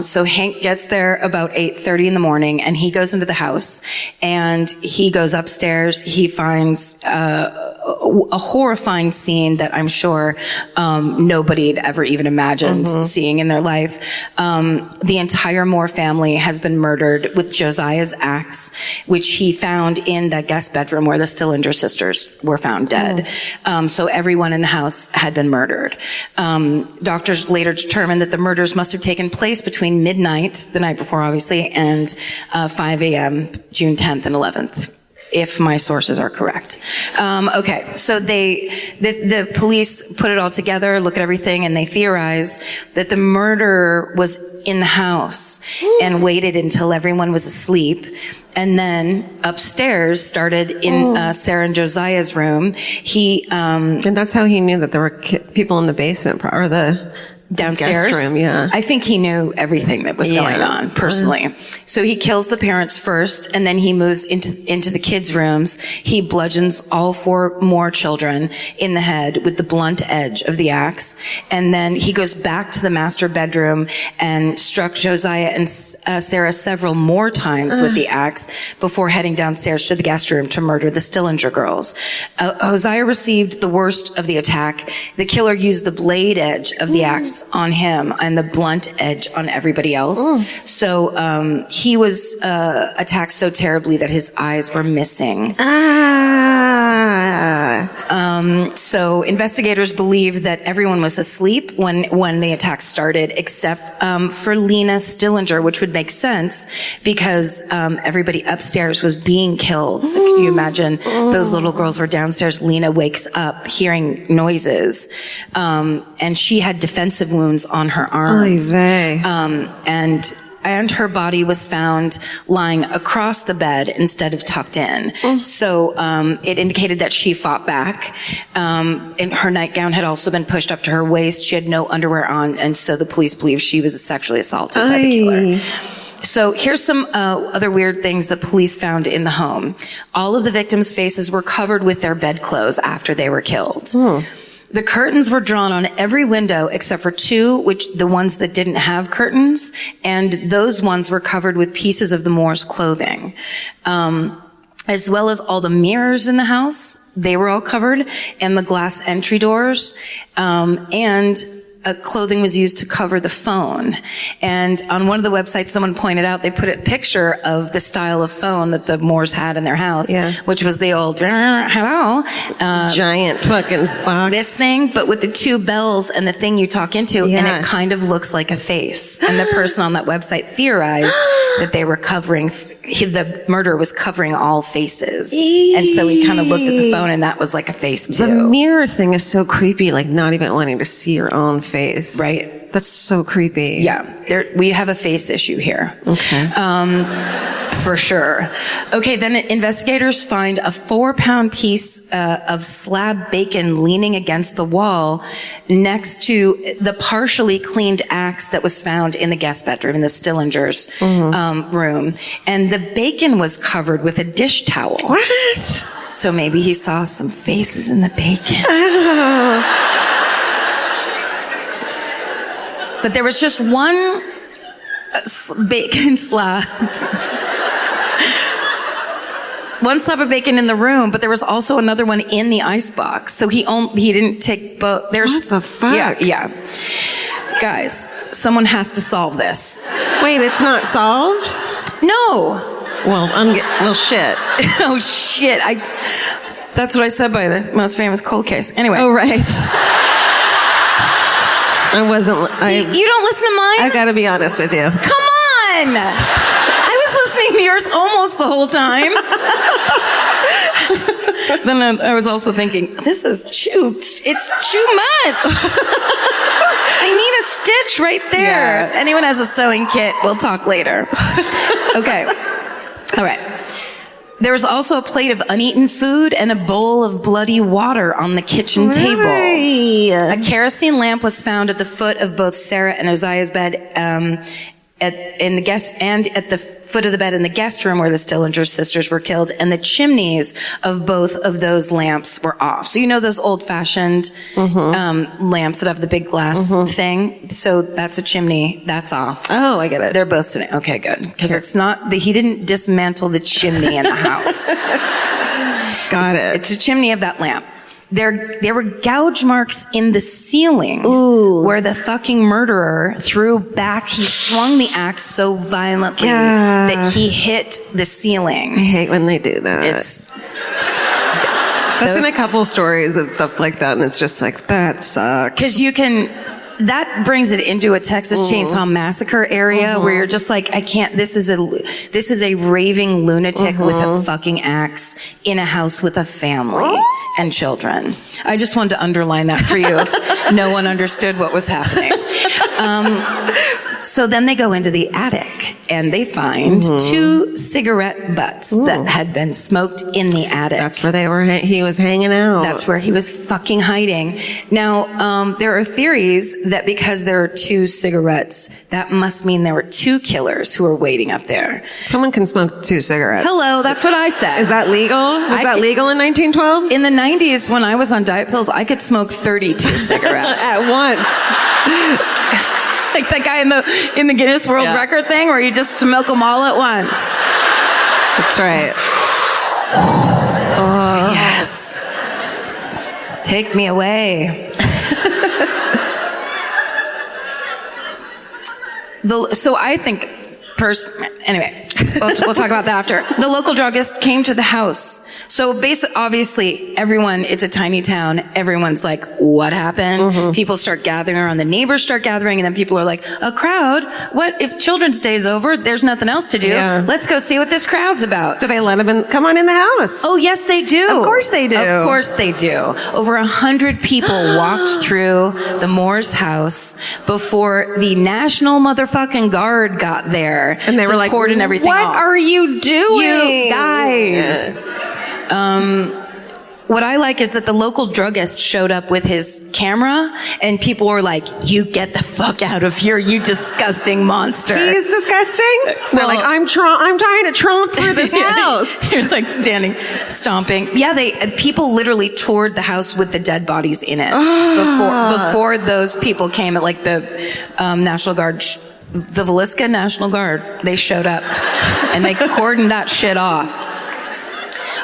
B: So Hank gets there about 8:30 in the morning, and he goes into the house, and he goes upstairs. He finds a horrifying scene that I'm sure nobody had ever even imagined seeing in their life. The entire Moore family has been murdered with Josiah's axe, which he found in that guest bedroom where the Stillinger sisters were found dead. So everyone in the house had been murdered. Doctors later determined that the murders must have taken place between midnight, the night before obviously, and 5 a.m., June 10th and 11th. If my sources are correct. Okay, so the police put it all together, look at everything, and they theorize that the murderer was in the house and waited until everyone was asleep. And then upstairs started in Sarah and Josiah's room.
A: And that's how he knew that there were people in the basement or the
B: downstairs.
A: Guest room, yeah.
B: I think he knew everything that was going on personally. So he kills the parents first, and then he moves into the kids' rooms. He bludgeons all 4 more children in the head with the blunt edge of the axe. And then he goes back to the master bedroom and struck Josiah and Sarah several more times with the axe before heading downstairs to the guest room to murder the Stillinger girls. Hosea received the worst of the attack. The killer used the blade edge of the axe knives on him and the blunt edge on everybody else. So he was attacked so terribly that his eyes were missing. So investigators believe that everyone was asleep when the attack started, except for Lena Stillinger, which would make sense because everybody upstairs was being killed. So can you imagine? Those little girls were downstairs. Lena wakes up hearing noises, and she had defensive wounds on her arms. And her body was found lying across the bed instead of tucked in. So it indicated that she fought back. And her nightgown had also been pushed up to her waist. She had no underwear on, and so the police believe she was sexually assaulted by the killer. So here's some other weird things that police found in the home. All of the victims' faces were covered with their bedclothes after they were killed. The curtains were drawn on every window except for two, the ones that didn't have curtains, and those ones were covered with pieces of the Moore's clothing. As well as all the mirrors in the house, they were all covered, and the glass entry doors, and clothing was used to cover the phone. And on one of the websites, someone pointed out, they put a picture of the style of phone that the Moores had in their house, which was the old, hello.
A: Giant fucking box.
B: This thing, but with the two bells and the thing you talk into, and it kind of looks like a face. And the person on that website theorized that they were covering, the murderer was covering all faces. And so he kind of looked at the phone, and that was like a face too.
A: The mirror thing is so creepy, like not even wanting to see your own face.
B: Right.
A: That's so creepy.
B: Yeah. We have a face issue here.
A: Okay.
B: For sure. Okay, then investigators find a 4-pound piece of slab bacon leaning against the wall next to the partially cleaned axe that was found in the guest bedroom, in the Stillingers' room. And the bacon was covered with a dish towel.
A: What?
B: So maybe he saw some faces in the bacon. But there was just one bacon slab. One slab of bacon in the room, but there was also another one in the icebox. So he didn't take both.
A: What the fuck?
B: Yeah. Guys, someone has to solve this.
A: Wait, it's not solved?
B: No.
A: Well, shit.
B: Oh, shit. That's what I said by the most famous cold case. Anyway.
A: Oh, right. I wasn't.
B: You don't listen to mine?
A: I gotta be honest with you.
B: Come on! I was listening to yours almost the whole time. Then I was also thinking, this is it's too much. I need a stitch right there.
A: Yeah.
B: If anyone has a sewing kit, we'll talk later. Okay. All right. There was also a plate of uneaten food and a bowl of bloody water on the kitchen table. A kerosene lamp was found at the foot of both Sarah and Uzziah's bed, at the foot of the bed in the guest room where the Stillinger sisters were killed, and the chimneys of both of those lamps were off. So you know those old-fashioned lamps that have the big glass thing? So that's a chimney. That's off.
A: Oh, I get it.
B: They're both sitting. Okay, good. Because it's not, he didn't dismantle the chimney in the house.
A: Got it.
B: It's a chimney of that lamp. There were gouge marks in the ceiling where the fucking murderer he swung the axe so violently that he hit the ceiling.
A: I hate when they do that. That's in a couple stories of stuff like that, and it's just like, that sucks.
B: Because that brings it into a Texas Chainsaw Massacre area where you're just like, I can't, this is a raving lunatic with a fucking axe in a house with a family and children. I just wanted to underline that for you if no one understood what was happening. So then they go into the attic and they find 2 cigarette butts that had been smoked in the attic.
A: That's where he was hanging out.
B: That's where he was fucking hiding. Now, there are theories that because there are 2 cigarettes, that must mean there were 2 killers who were waiting up there.
A: Someone can smoke 2 cigarettes.
B: Hello, that's what I said.
A: Is that legal? Was that legal in 1912?
B: In the 90s, when I was on diet pills, I could smoke 32 cigarettes.
A: At once.
B: Like that guy in the Guinness World Record thing where you just smoke them all at once.
A: That's right.
B: Yes. Take me away. So I think, anyway, we'll talk about that after. The local druggist came to the house. So obviously, everyone, it's a tiny town. Everyone's like, what happened?
A: Mm-hmm.
B: People start gathering around. The neighbors start gathering. And then people are like, a crowd? What? If Children's Day's over, there's nothing else to do.
A: Yeah.
B: Let's go see what this crowd's about.
A: Do they let them in? Come on in the house.
B: Oh, yes, they do.
A: Of course they do.
B: Of course they do. Over 100 people walked through the Moore's house before the National motherfucking Guard got there.
A: And they were like,
B: cordon everything
A: what
B: off.
A: are you doing?
B: You guys. What I like is that the local druggist showed up with his camera and people were like, you get the fuck out of here, you disgusting monster.
A: He's disgusting. They're
B: Well-
A: like, I'm trying to tromp through this house.
B: You're like standing, stomping. Yeah, people literally toured the house with the dead bodies in it before those people came. At like the National Guard, the Villisca National Guard. They showed up and they cordoned that shit off.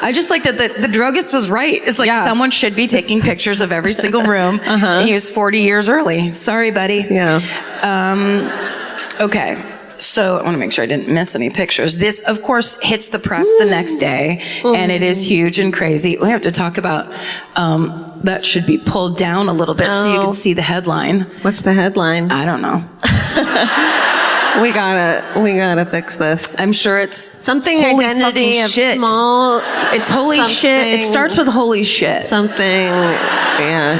B: I just like that the druggist was right. It's like someone should be taking pictures of every single room. He was 40 years early. Sorry, buddy.
A: Yeah.
B: Okay. So I want to make sure I didn't miss any pictures. This, of course, hits the press the next day, and it is huge and crazy. We have to talk about that should be pulled down a little bit so you can see the headline.
A: What's the headline?
B: I don't know.
A: We gotta fix this.
B: I'm sure it's
A: Something
B: holy
A: identity
B: fucking
A: of
B: shit.
A: small.
B: It's holy shit. It starts with holy shit.
A: Something. Yeah.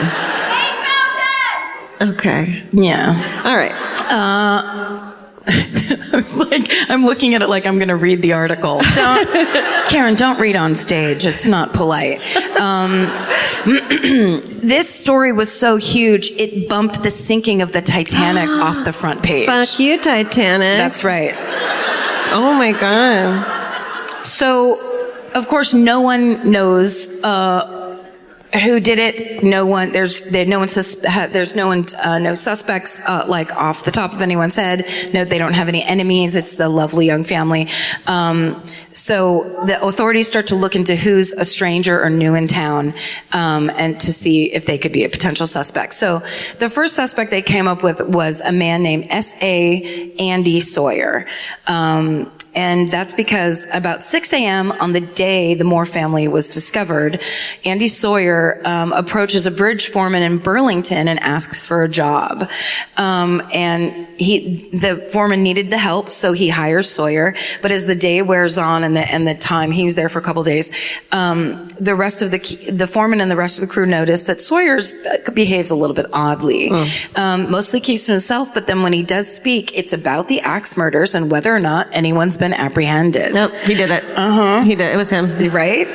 A: Okay.
B: Yeah.
A: All right.
B: I was like, I'm looking at it like I'm going to read the article. Karen, don't read on stage. It's not polite. This story was so huge, it bumped the sinking of the Titanic off the front page.
A: Fuck you, Titanic.
B: That's right.
A: Oh my God.
B: So, of course, no one knows who did it. No one. No suspects. Like off the top of anyone's head. No, they don't have any enemies. It's a lovely young family. So the authorities start to look into who's a stranger or new in town, and to see if they could be a potential suspect. So the first suspect they came up with was a man named S.A. Andy Sawyer. And that's because about 6 a.m. on the day the Moore family was discovered, Andy Sawyer approaches a bridge foreman in Burlington and asks for a job. And the foreman needed the help, so he hires Sawyer. But as the day wears on and the time, he was there for a couple days, the rest of the foreman and the rest of the crew notice that Sawyer behaves a little bit oddly. Mostly keeps to himself, but then when he does speak, it's about the axe murders and whether or not anyone's been apprehended.
A: Nope, he did it. He did. It was him.
B: Right?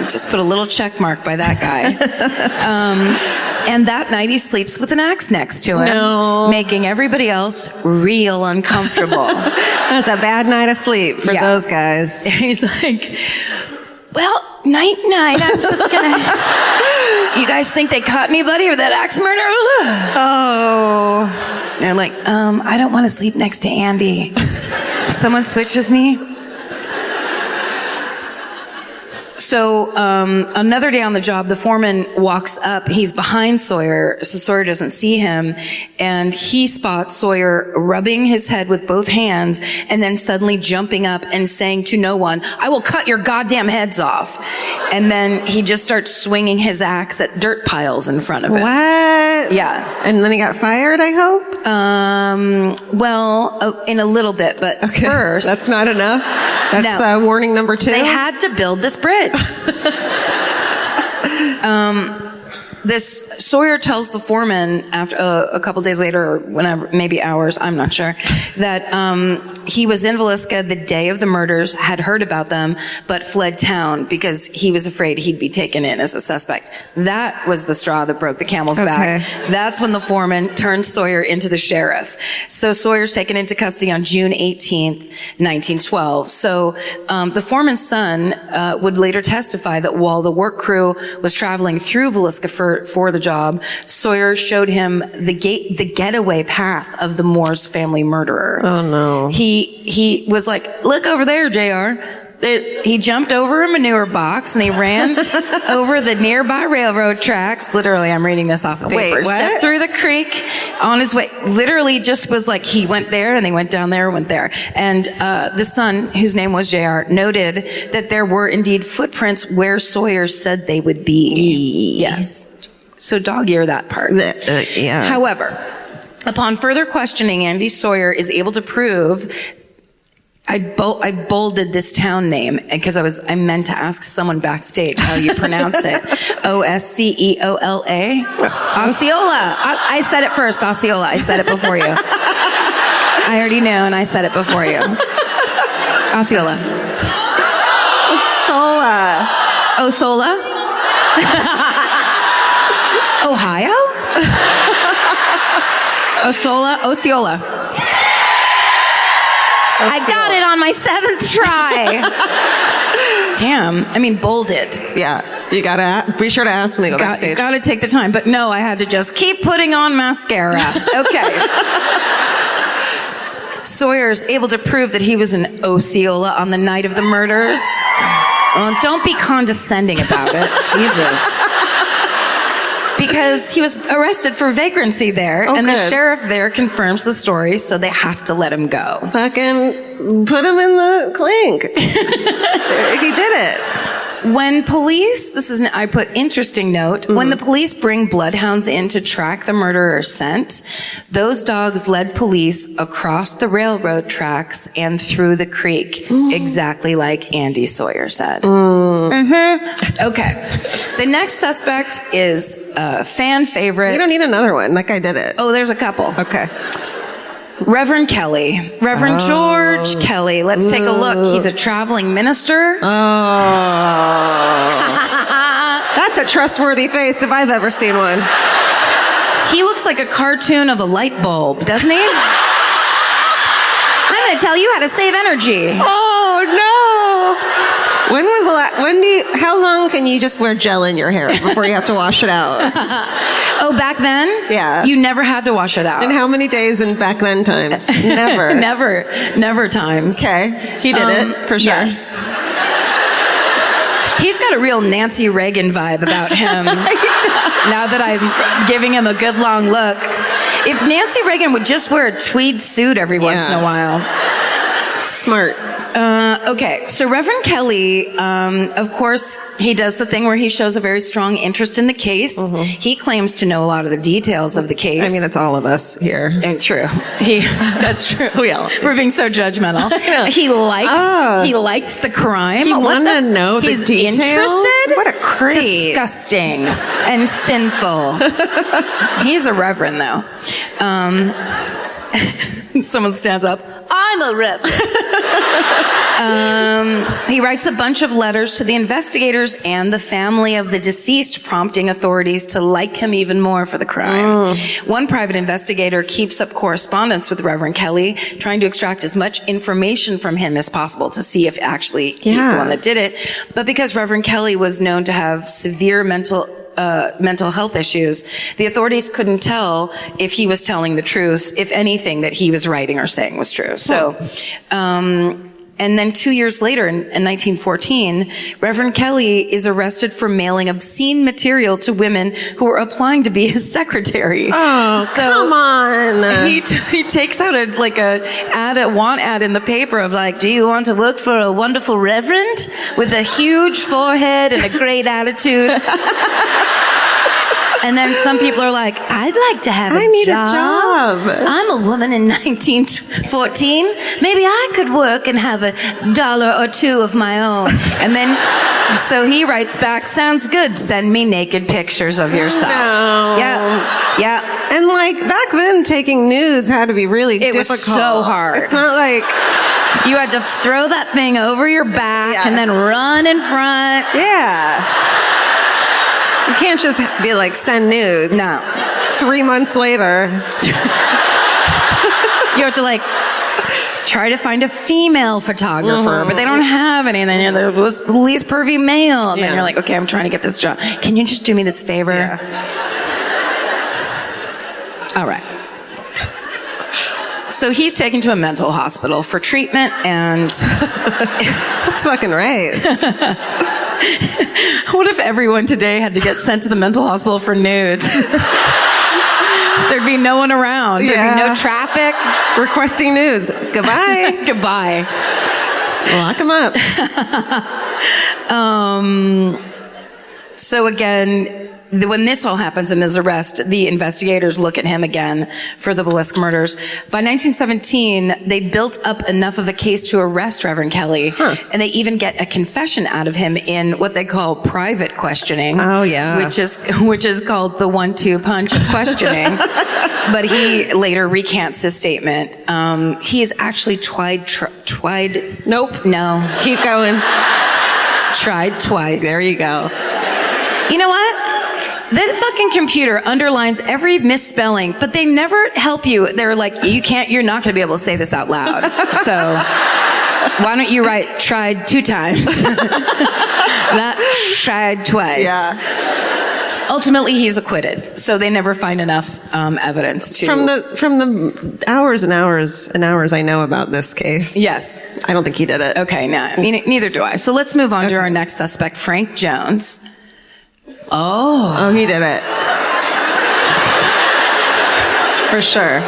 B: Just put a little check mark by that guy. And that night he sleeps with an axe next to him, making everybody else real uncomfortable.
A: That's a bad night of sleep for those guys.
B: He's like, well, night, I'm just gonna... You guys think they caught anybody with that axe murder?
A: Oh.
B: And they're like, I don't want to sleep next to Andy. Someone switch with me? So another day on the job, the foreman walks up. He's behind Sawyer, so Sawyer doesn't see him. And he spots Sawyer rubbing his head with both hands and then suddenly jumping up and saying to no one, I will cut your goddamn heads off. And then he just starts swinging his axe at dirt piles in front of him.
A: What?
B: Yeah.
A: And then he got fired, I hope?
B: Well, in a little bit, but first...
A: That's not enough? That's warning number 2?
B: They had to build this bridge. This Sawyer tells the foreman after a couple days later, or whenever, maybe hours, I'm not sure, that he was in Villisca the day of the murders, had heard about them, but fled town because he was afraid he'd be taken in as a suspect. That was the straw that broke the camel's back. That's when the foreman turned Sawyer into the sheriff. So Sawyer's taken into custody on June 18th, 1912. So the foreman's son would later testify that while the work crew was traveling through Villisca for the job, Sawyer showed him the getaway path of the Moore's family murderer.
A: Oh no.
B: He was like, look over there, JR. He jumped over a manure box and he ran over the nearby railroad tracks. Literally, I'm reading this off the paper.
A: Wait, what?
B: Stepped through the creek on his way. Literally just was like, he went there and they went down there, went there. And the son, whose name was JR, noted that there were indeed footprints where Sawyer said they would be. Yes. So dog ear that part.
A: Yeah.
B: However, upon further questioning, Andy Sawyer is able to prove. I bolded this town name because I meant to ask someone backstage how you pronounce it. Osceola. Osceola. I said it first. Osceola. I said it before you. I already knew, and I said it before you. Osceola.
A: Sola.
B: Osola. Ohio. Osceola. I got it on my 7th try. Damn. I mean, bolded.
A: Yeah. You gotta be sure to ask when they go backstage.
B: Gotta take the time. But no, I had to just keep putting on mascara. Okay. Sawyer's able to prove that he was an Osceola on the night of the murders. Well, don't be condescending about it. Jesus. Because he was arrested for vagrancy there, and the sheriff there confirms the story, so they have to let him go.
A: Fucking put him in the clink. He did it.
B: When police, I put interesting note, when the police bring bloodhounds in to track the murderer's scent, those dogs led police across the railroad tracks and through the creek, exactly like Andy Sawyer said. Okay. The next suspect is a fan favorite.
A: You don't need another one. That guy did it.
B: Oh, there's a couple.
A: Okay.
B: Reverend Kelly. Reverend George Kelly. Let's take a look. He's a traveling minister.
A: That's a trustworthy face if I've ever seen one.
B: He looks like a cartoon of a light bulb, doesn't he? I'm going to tell you how to save energy.
A: Oh, no. When was the last, how long can you just wear gel in your hair before you have to wash it out?
B: Oh, back then?
A: Yeah.
B: You never had to wash it out.
A: And how many days in back then times? Never.
B: Never times.
A: Okay. He did it, for sure.
B: Yes. He's got a real Nancy Reagan vibe about him. Now that I'm giving him a good long look. If Nancy Reagan would just wear a tweed suit every once in a while.
A: Smart.
B: Okay, so Reverend Kelly, of course, he does the thing where he shows a very strong interest in the case. He claims to know a lot of the details of the case.
A: I mean, it's all of us here.
B: And true. That's true. We're being so judgmental. He likes the crime.
A: He wanted to know the details.
B: He's interested.
A: What a creep.
B: Disgusting and sinful. He's a reverend, though. Someone stands up. I'm a reverend. He writes a bunch of letters to the investigators and the family of the deceased, prompting authorities to like him even more for the crime. One private investigator keeps up correspondence with Reverend Kelly, trying to extract as much information from him as possible to see if actually he's the one that did it. But because Reverend Kelly was known to have severe mental health issues, the authorities couldn't tell if he was telling the truth, if anything that he was writing or saying was true. So, and then 2 years later, in 1914, Reverend Kelly is arrested for mailing obscene material to women who were applying to be his secretary.
A: Oh,
B: so
A: come on.
B: He takes out a want ad in the paper of like, do you want to look for a wonderful reverend with a huge forehead and a great attitude? And then some people are like, I'd like to have
A: I need a job.
B: I'm a woman in 1914. Maybe I could work and have $1 or $2 of my own. And then, so he writes back, sounds good. Send me naked pictures of yourself.
A: No.
B: Yeah.
A: And like back then, taking nudes had to be really difficult.
B: It was so hard.
A: It's not like
B: you had to throw that thing over your back and then run in front.
A: Yeah. You can't just be like, send nudes.
B: No.
A: 3 months later.
B: You have to like try to find a female photographer, but they don't have any. And then there was the least pervy male. And then you're like, okay, I'm trying to get this job. Can you just do me this favor? Yeah. All right. So he's taken to a mental hospital for treatment, and
A: That's fucking right.
B: what if everyone today had to get sent to the mental hospital for nudes? There'd be no one around. There'd be no traffic.
A: Requesting nudes. Goodbye.
B: Goodbye.
A: Lock him up.
B: So again, when this all happens in his arrest, the investigators look at him again for the Belisc murders. By 1917, they built up enough of a case to arrest Reverend Kelly, and they even get a confession out of him in what they call private questioning.
A: Oh, yeah.
B: which is called the 1-2 punch of questioning. But he later recants his statement. He is actually tried.
A: Nope.
B: No,
A: Keep going.
B: tried twice.
A: There you go.
B: You know what? That fucking computer underlines every misspelling, but they never help you. They're like, you're not going to be able to say this out loud. So why don't you write tried 2 times? Not tried twice.
A: Yeah.
B: Ultimately, he's acquitted. So they never find enough evidence to...
A: From the hours and hours and hours I know about this case.
B: Yes.
A: I don't think he did it.
B: Okay, neither do I. So let's move on to our next suspect, Frank Jones.
A: Oh, he did it. For sure.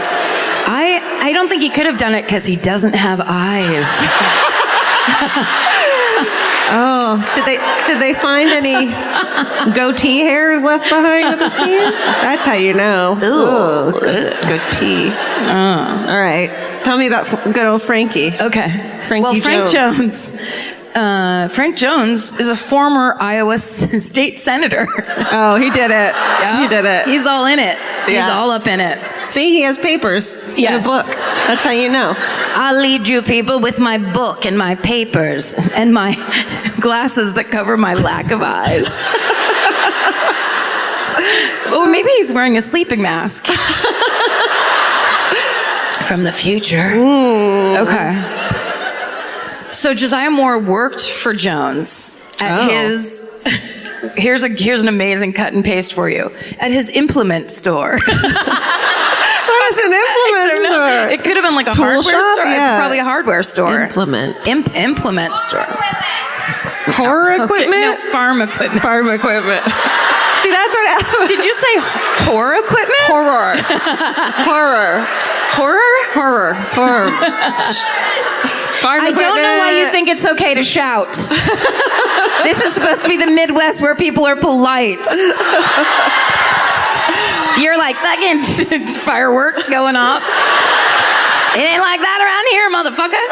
B: I don't think he could have done it because he doesn't have eyes.
A: Oh, did they find any goatee hairs left behind at the scene? That's how you know. Ooh, goatee. All right. Tell me about good old Frankie.
B: Okay.
A: Frank
B: Jones. Frank Jones is a former Iowa state senator.
A: Oh, he did it.
B: Yeah.
A: He did it.
B: He's all in it. He's
A: Yeah.
B: all up in it.
A: See, he has papers in
B: Yes.
A: a book. That's how you know.
B: I'll lead you people with my book and my papers and my glasses that cover my lack of eyes. Or maybe he's wearing a sleeping mask. From the future. Okay. So Josiah Moore worked for Jones at his... Here's an amazing cut and paste for you. At his implement store.
A: What is an implement store?
B: It could have been like a
A: Tool
B: hardware
A: shop?
B: store.
A: Yeah.
B: Probably a hardware store.
A: Implement.
B: Implement store.
A: Horror equipment?
B: No, farm equipment.
A: Farm equipment. See, that's what happened.
B: Did you say horror equipment?
A: Horror. Horror.
B: Horror?
A: Horror. Horror. Farm
B: I don't know why you think it's okay to shout. This is supposed to be the Midwest where people are polite. You're like fucking fireworks going off. It ain't like that around here, motherfucker.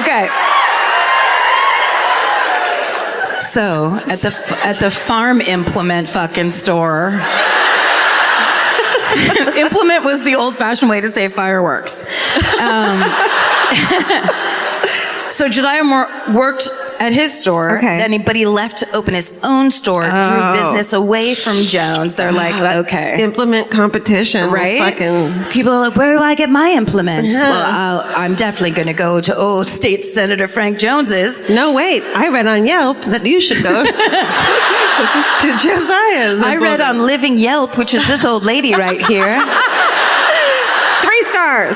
B: Okay. So at the farm implement fucking store. Implement was the old-fashioned way to say fireworks. So Josiah Moore worked at his store, but he left to open his own store, drew business away from Jones. They're like, okay.
A: Implement competition.
B: Right? People are like, where do I get my implements? Yeah. Well, I'm definitely going to go to old State Senator Frank Jones's.
A: No, wait. I read on Yelp that you should go to Josiah's.
B: I read on Living Yelp, which is this old lady right here.
A: 3 stars.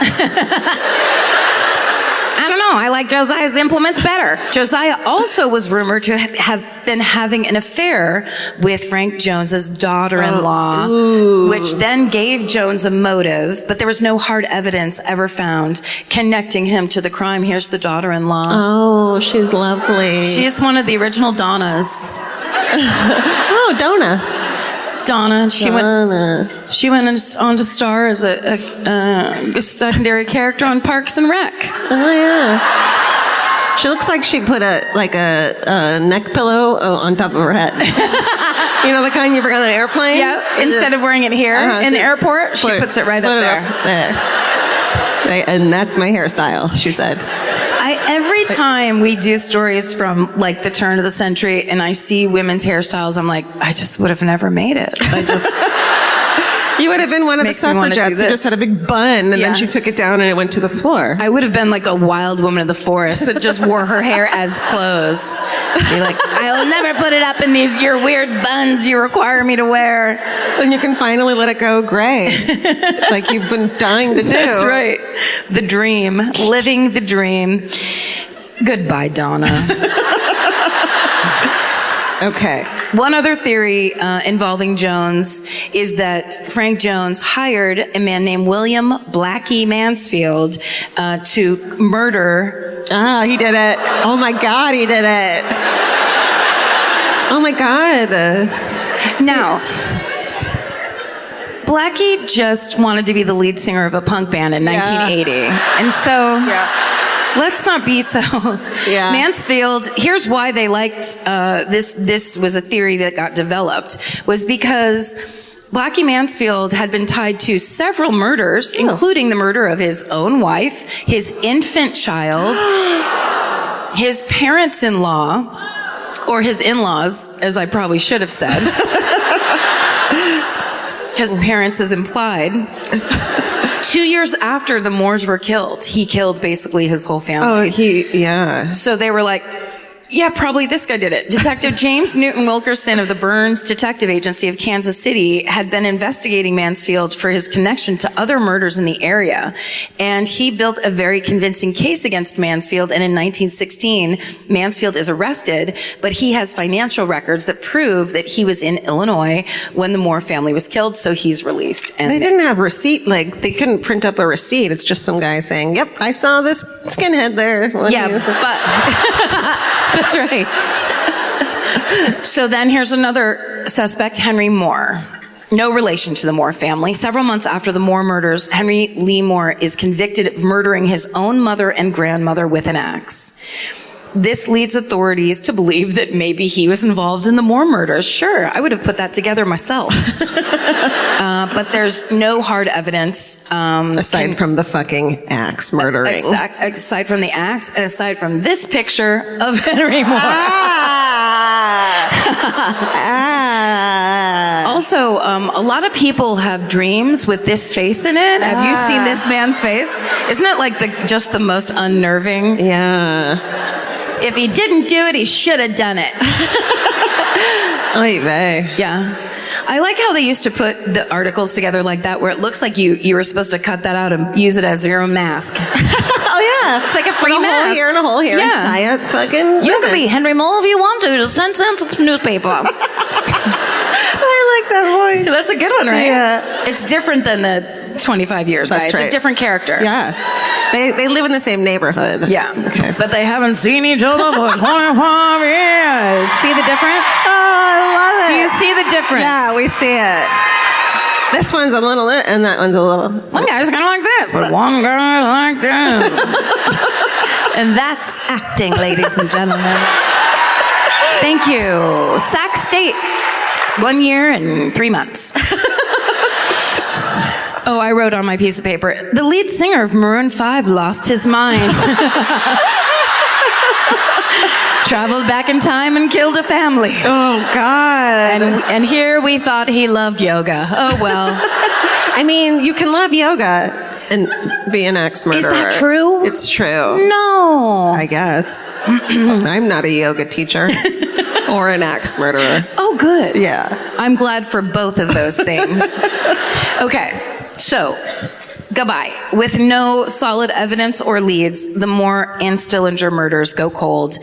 B: I don't know. I like Josiah's implements better. Josiah also was rumored to have been having an affair with Frank Jones's daughter-in-law, which then gave Jones a motive, but there was no hard evidence ever found connecting him to the crime. Here's the daughter-in-law.
A: Oh, she's lovely.
B: She's one of the original Donnas.
A: Oh,
B: Donna. She went on to star as a secondary character on Parks and Rec.
A: Oh yeah. She looks like she put a neck pillow on top of her head. You know the kind you bring on an airplane?
B: Yeah. Instead of wearing it here in the airport, she puts it right up there.
A: And that's my hairstyle, she said.
B: Every time we do stories from like the turn of the century and I see women's hairstyles, I'm like, I just would have never made it.
A: You would have been one of the
B: Makes me wanna do
A: suffragettes who
B: this.
A: just had a big bun, and
B: Yeah.
A: then she took it down and it went to the floor.
B: I would have been like a wild woman of the forest that just wore her hair as clothes. Be like, I'll never put it up in these your weird buns you require me to wear.
A: And you can finally let it go gray, like you've been dying to do.
B: That's right. The dream, living the dream. Goodbye, Donna.
A: Okay.
B: One other theory involving Jones is that Frank Jones hired a man named William Blackie Mansfield to murder.
A: Ah, he did it. Oh my God, he did it. Oh my God.
B: Now, Blackie just wanted to be the lead singer of a punk band in 1980. And so let's not be so.
A: Yeah.
B: Mansfield, here's why they liked this was a theory that got developed, was because Blackie Mansfield had been tied to several murders, including the murder of his own wife, his infant child, his parents-in-law, or his in-laws, as I probably should have said. His parents is implied. 2 years after the Moores were killed, he killed basically his whole family.
A: Oh,
B: So they were like, yeah, probably this guy did it. Detective James Newton Wilkerson of the Burns Detective Agency of Kansas City had been investigating Mansfield for his connection to other murders in the area. And he built a very convincing case against Mansfield. And in 1916, Mansfield is arrested, but he has financial records that prove that he was in Illinois when the Moore family was killed. So he's released. And
A: They didn't have receipt, like they couldn't print up a receipt. It's just some guy saying, yep, I saw this skinhead there.
B: yeah, but that's right. So then here's another suspect, Henry Moore. No relation to the Moore family. Several months after the Moore murders, Henry Lee Moore is convicted of murdering his own mother and grandmother with an axe. This leads authorities to believe that maybe he was involved in the Moore murders. Sure, I would have put that together myself. But there's no hard evidence.
A: Aside from the fucking axe murdering.
B: Aside from the axe, and aside from this picture of Henry Moore. Also, a lot of people have dreams with this face in it. Have you seen this man's face? Isn't it like just the most unnerving?
A: Yeah.
B: If he didn't do it, he should have done it.
A: Oy vey.
B: Yeah. I like how they used to put the articles together like that, where it looks like you were supposed to cut that out and use it as your own mask.
A: Oh yeah.
B: It's like a free
A: Put a hole
B: mask.
A: here and a hole here.
B: Yeah.
A: And tie it fucking.
B: You can be Henry Moore if you want to. Just 10 cents at the newspaper.
A: I like that voice.
B: That's a good one, right?
A: Yeah.
B: It's different than the 25 years guy.
A: That's
B: It's
A: right.
B: a different character.
A: Yeah. They live in the same neighborhood.
B: Yeah.
A: Okay.
B: But they haven't seen each other for 25 years. See the difference?
A: Oh, I love it.
B: Do you see the difference?
A: Yeah, we see it. This one's a little and that one's a little.
B: One guy's kind of like this, but one guy like this. And that's acting, ladies and gentlemen. Thank you. Sac State. 1 year and 3 months. Oh, I wrote on my piece of paper, the lead singer of Maroon 5 lost his mind. Traveled back in time and killed a family.
A: Oh God.
B: And here we thought he loved yoga. Oh, well.
A: I mean, you can love yoga and be an axe murderer.
B: Is that true?
A: It's true.
B: No.
A: I guess. I'm not a yoga teacher or an axe murderer.
B: Oh, good.
A: Yeah.
B: I'm glad for both of those things. Okay, so goodbye. With no solid evidence or leads, the Moore and Stillinger murders go cold,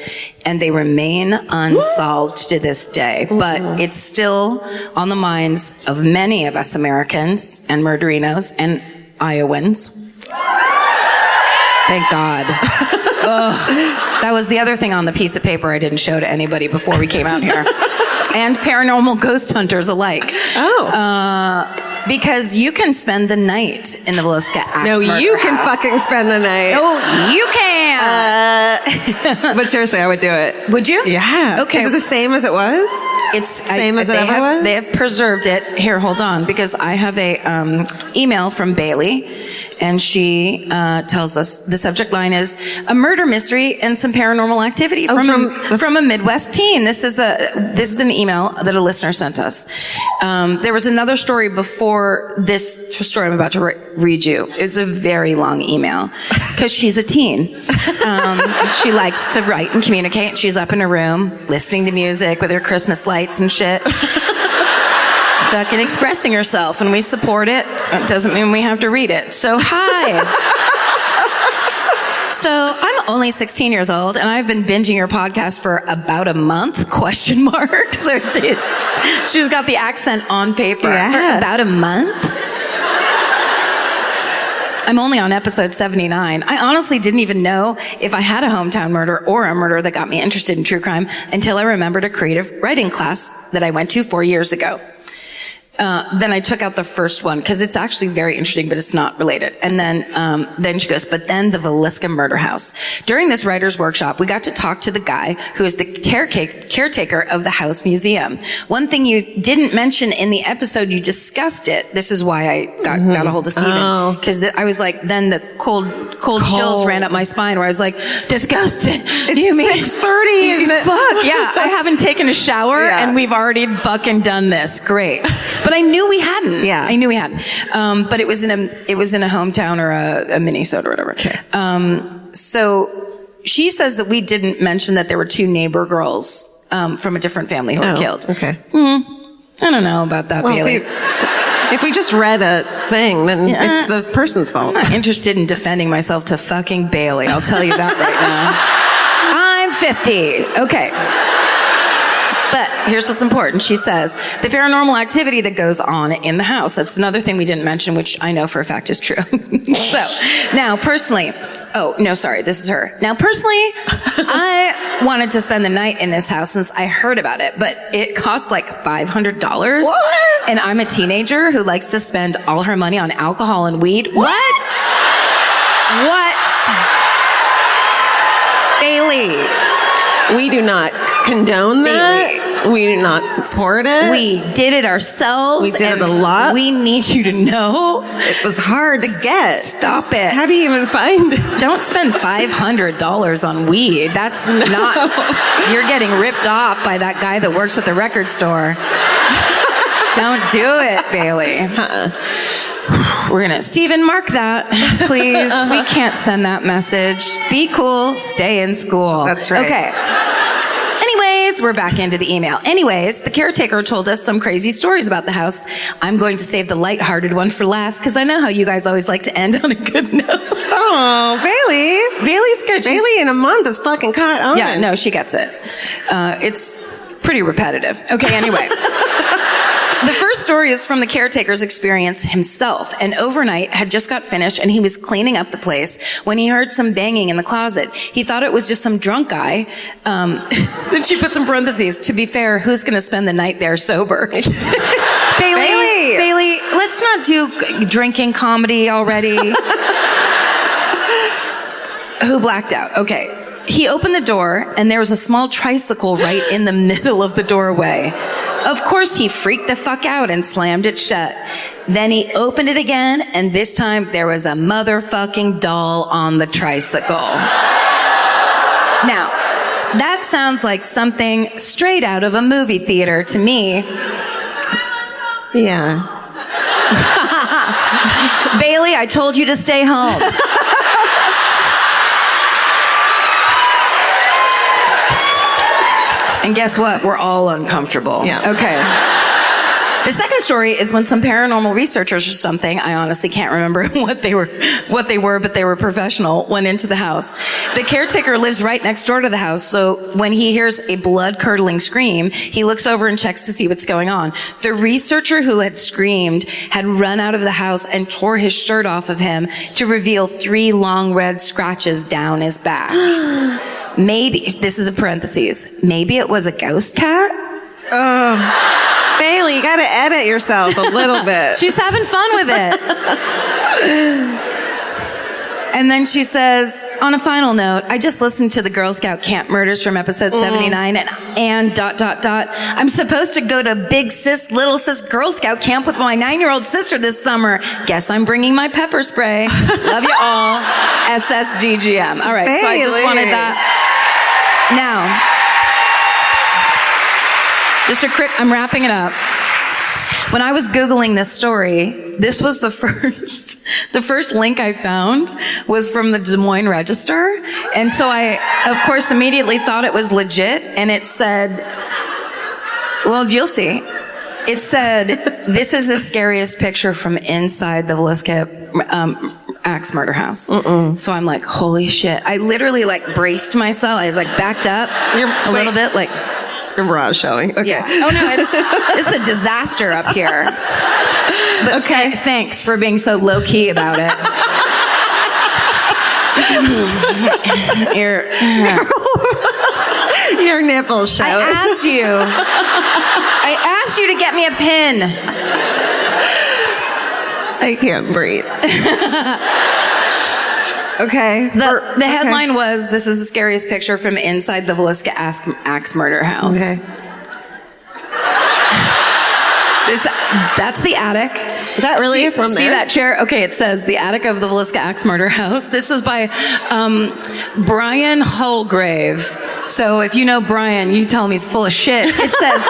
B: and they remain unsolved to this day. But it's still on the minds of many of us Americans and murderinos and Iowans. Thank God. That was the other thing on the piece of paper I didn't show to anybody before we came out here. And paranormal ghost hunters alike.
A: Oh.
B: Because you can spend the night in the Villisca Axe
A: No,
B: Murder
A: you can
B: House.
A: fucking spend the night.
B: Oh, you can.
A: But seriously, I would do it.
B: Would you?
A: Yeah.
B: Okay.
A: Is it the same as it was?
B: It's
A: Same as it ever
B: have,
A: was?
B: They have preserved it. Here, hold on, because I have a email from Bailey, And she tells us the subject line is a murder mystery and some paranormal activity from a Midwest teen. This is an email that a listener sent us. There was another story before this story I'm about to read you. It's a very long email because she's a teen. She likes to write and communicate. She's up in her room listening to music with her Christmas lights and shit. Fucking expressing herself, and we support it. It doesn't mean we have to read it. So, hi. So, I'm only 16 years old, and I've been binging your podcast for about a month, ? So, she's got the accent on paper for about a month. I'm only on episode 79. I honestly didn't even know if I had a hometown murder or a murder that got me interested in true crime until I remembered a creative writing class that I went to 4 years ago. Then I took out the first one because it's actually very interesting, but it's not related. And then she goes, but then the Villisca murder house. During this writer's workshop, we got to talk to the guy who is the caretaker of the house museum. One thing you didn't mention in the episode, you discussed it. This is why I got a hold of Steven. Because I was like, then the cold chills ran up my spine where I was like, disgusted.
A: It's 6:30.
B: Fuck, yeah. I haven't taken a shower and we've already fucking done this. Great. But I knew we hadn't.
A: Yeah.
B: I knew we hadn't. But it was in a hometown or a Minnesota or whatever.
A: Okay.
B: So she says that we didn't mention that there were 2 neighbor girls from a different family who were killed.
A: Okay.
B: I don't know about that, Bailey.
A: If we just read a thing, then it's the person's fault.
B: I'm not interested in defending myself to fucking Bailey. I'll tell you that right now. I'm 50. Okay. But here's what's important. She says, the paranormal activity that goes on in the house. That's another thing we didn't mention, which I know for a fact is true. So, now personally, this is her. Now personally, I wanted to spend the night in this house since I heard about it, but it costs like $500.
A: What?
B: And I'm a teenager who likes to spend all her money on alcohol and weed. What? Bailey.
A: We do not condone that. We do not support it.
B: We did it ourselves.
A: We did it a lot.
B: We need you to know.
A: It was hard to get.
B: Stop it.
A: How do you even find it?
B: Don't spend $500 on weed. That's not... You're getting ripped off by that guy that works at the record store. Don't do it, Bailey. We're gonna... Steven, mark that, please. We can't send that message. Be cool. Stay in school.
A: That's right.
B: Okay. Anyways, we're back into the email. Anyways, the caretaker told us some crazy stories about the house. I'm going to save the lighthearted one for last because I know how you guys always like to end on a good note.
A: Oh, Bailey.
B: Bailey's good.
A: Bailey in a month is fucking caught on.
B: Yeah, no, she gets it. It's pretty repetitive. Okay, anyway. The first story is from the caretaker's experience himself. And overnight had just got finished and he was cleaning up the place when he heard some banging in the closet. He thought it was just some drunk guy. Then she put some parentheses. To be fair, who's going to spend the night there sober? Bailey, let's not do drinking comedy already. Who blacked out? Okay. He opened the door and there was a small tricycle right in the middle of the doorway. Of course, he freaked the fuck out and slammed it shut. Then he opened it again, and this time there was a motherfucking doll on the tricycle. Now, that sounds like something straight out of a movie theater to me.
A: Yeah.
B: Bailey, I told you to stay home. And guess what? We're all uncomfortable.
A: Yeah.
B: Okay. The second story is when some paranormal researchers or something, I honestly can't remember what they were, but they were professional, went into the house. The caretaker lives right next door to the house, so when he hears a blood-curdling scream, he looks over and checks to see what's going on. The researcher who had screamed had run out of the house and tore his shirt off of him to reveal 3 long red scratches down his back. Maybe, this is a parentheses, maybe it was a ghost cat?
A: Bailey, you gotta edit yourself a little bit.
B: She's having fun with it. And then she says, on a final note, I just listened to the Girl Scout camp murders from episode 79 and ... I'm supposed to go to big sis, little sis Girl Scout camp with my 9-year-old sister this summer. Guess I'm bringing my pepper spray. Love you all. SSDGM. All right. So I just wanted that. Now, just a quick, I'm wrapping it up. When I was Googling this story, this was the first link I found was from the Des Moines Register. And so I, of course, immediately thought it was legit. And it said, well, you'll see. It said, this is the scariest picture from inside the Villisca axe murder house. So I'm like, holy shit. I literally like braced myself. I was like backed up a little bit, like...
A: Bra showing. Okay.
B: Yeah. Oh no, it's a disaster up here. But
A: okay.
B: Thanks for being so low key about it.
A: Your nipples show.
B: I asked you to get me a pin.
A: I can't breathe. Okay.
B: The headline was, this is the scariest picture from inside the Villisca axe murder house. Okay. That's the attic.
A: Is that really from there?
B: See that chair? Okay, it says the attic of the Villisca axe murder house. This was by Brian Holgrave. So if you know Brian, you tell him he's full of shit. It says...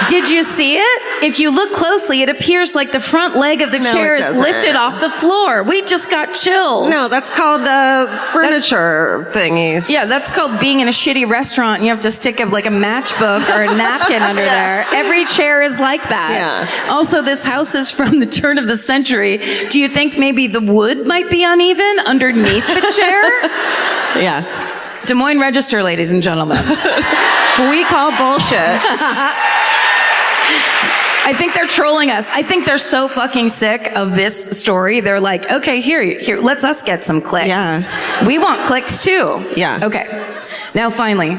B: Did you see it? If you look closely, it appears like the front leg of the chair is lifted off the floor. We just got chills.
A: No, that's called furniture thingies.
B: Yeah, that's called being in a shitty restaurant and you have to stick like a matchbook or a napkin under there. Every chair is like that.
A: Yeah.
B: Also, this house is from the turn of the century. Do you think maybe the wood might be uneven underneath the chair?
A: Yeah.
B: Des Moines Register, ladies and gentlemen.
A: We call bullshit.
B: I think they're trolling us. I think they're so fucking sick of this story. They're like, okay, here, let's us get some clicks.
A: Yeah.
B: We want clicks too.
A: Yeah.
B: Okay. Now, finally,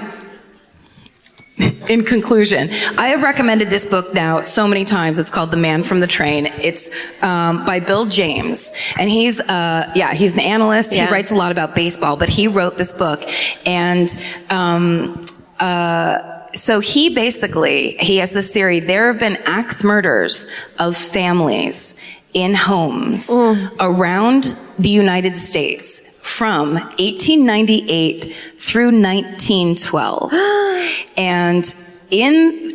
B: in conclusion, I have recommended this book now so many times. It's called The Man from the Train. It's by Bill James. And he's an analyst.
A: Yeah.
B: He writes a lot about baseball, but he wrote this book. And, so he has this theory. There have been axe murders of families in homes around the United States from 1898 through 1912. And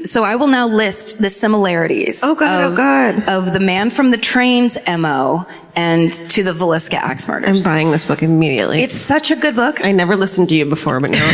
B: so I will now list the similarities of the Man from the Train's MO and to the Villisca axe murders.
A: I'm buying this book immediately.
B: It's such a good book.
A: I never listened to you before, but now...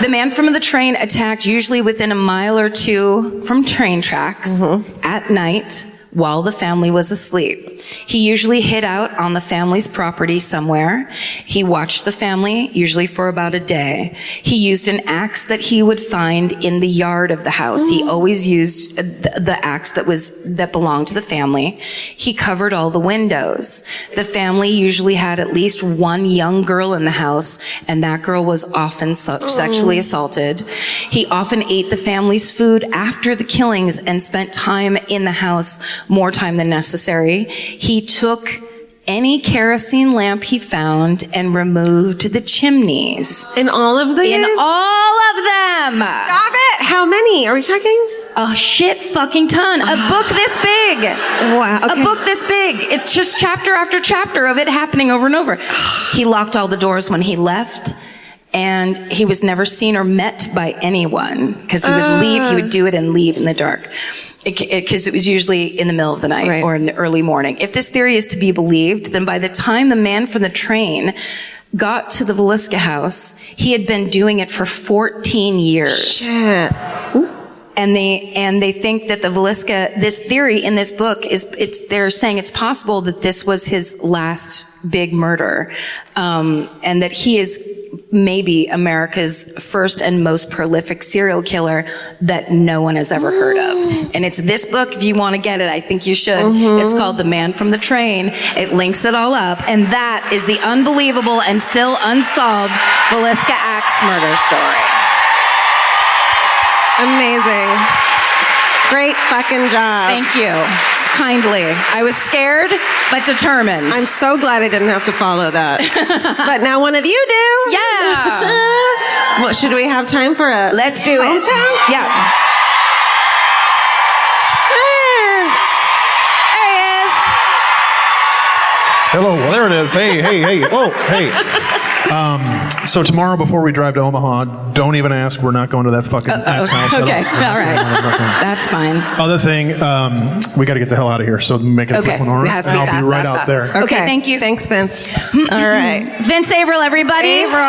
B: The Man from the Train attacked usually within a mile or two from train tracks at night while the family was asleep. He usually hid out on the family's property somewhere. He watched the family, usually for about a day. He used an axe that he would find in the yard of the house. He always used the axe that belonged to the family. He covered all the windows. The family usually had at least one young girl in the house, and that girl was often sexually assaulted. He often ate the family's food after the killings and spent time in the house, more time than necessary. He took any kerosene lamp he found and removed the chimneys.
A: In all of these?
B: In all of them.
A: Stop it. How many are we talking?
B: A shit fucking ton. A book this big.
A: Wow. Okay.
B: A book this big. It's just chapter after chapter of it happening over and over. He locked all the doors when he left. And he was never seen or met by anyone because he would leave. He would do it and leave in the dark because it was usually in the middle of the night or in the early morning. If this theory is to be believed, then by the time the Man from the Train got to the Villisca house, he had been doing it for 14 years.
A: Shit.
B: And they think that the Villisca, this theory in this book they're saying it's possible that this was his last big murder, and that he is maybe America's first and most prolific serial killer that no one has ever heard of. And it's this book. If you want to get it, I think you should. It's called The Man from the Train. It links it all up, and that is the unbelievable and still unsolved Villisca axe murder story.
A: Amazing. Great fucking job.
B: Thank you. Kindly. I was scared, but determined.
A: I'm so glad I didn't have to follow that. But now one of you do.
B: Yeah.
A: Well, should we have time for a
B: Let's do it.
A: hometown?
B: Yeah.
A: Yes.
B: There he is.
E: Hello, well, there it is. Hey. Whoa, hey. So tomorrow before we drive to Omaha, don't even ask. We're not going to that fucking ex house.
B: Okay. All right. That's fine.
E: Other thing, we got to get the hell out of here. So make it a quick one, all right?
B: It has to be
E: I'll
B: fast,
E: be right
B: fast,
E: out
B: fast.
E: there.
B: Okay, thank you.
A: Thanks, Vince. All right.
B: Vince Averill, everybody.
A: April.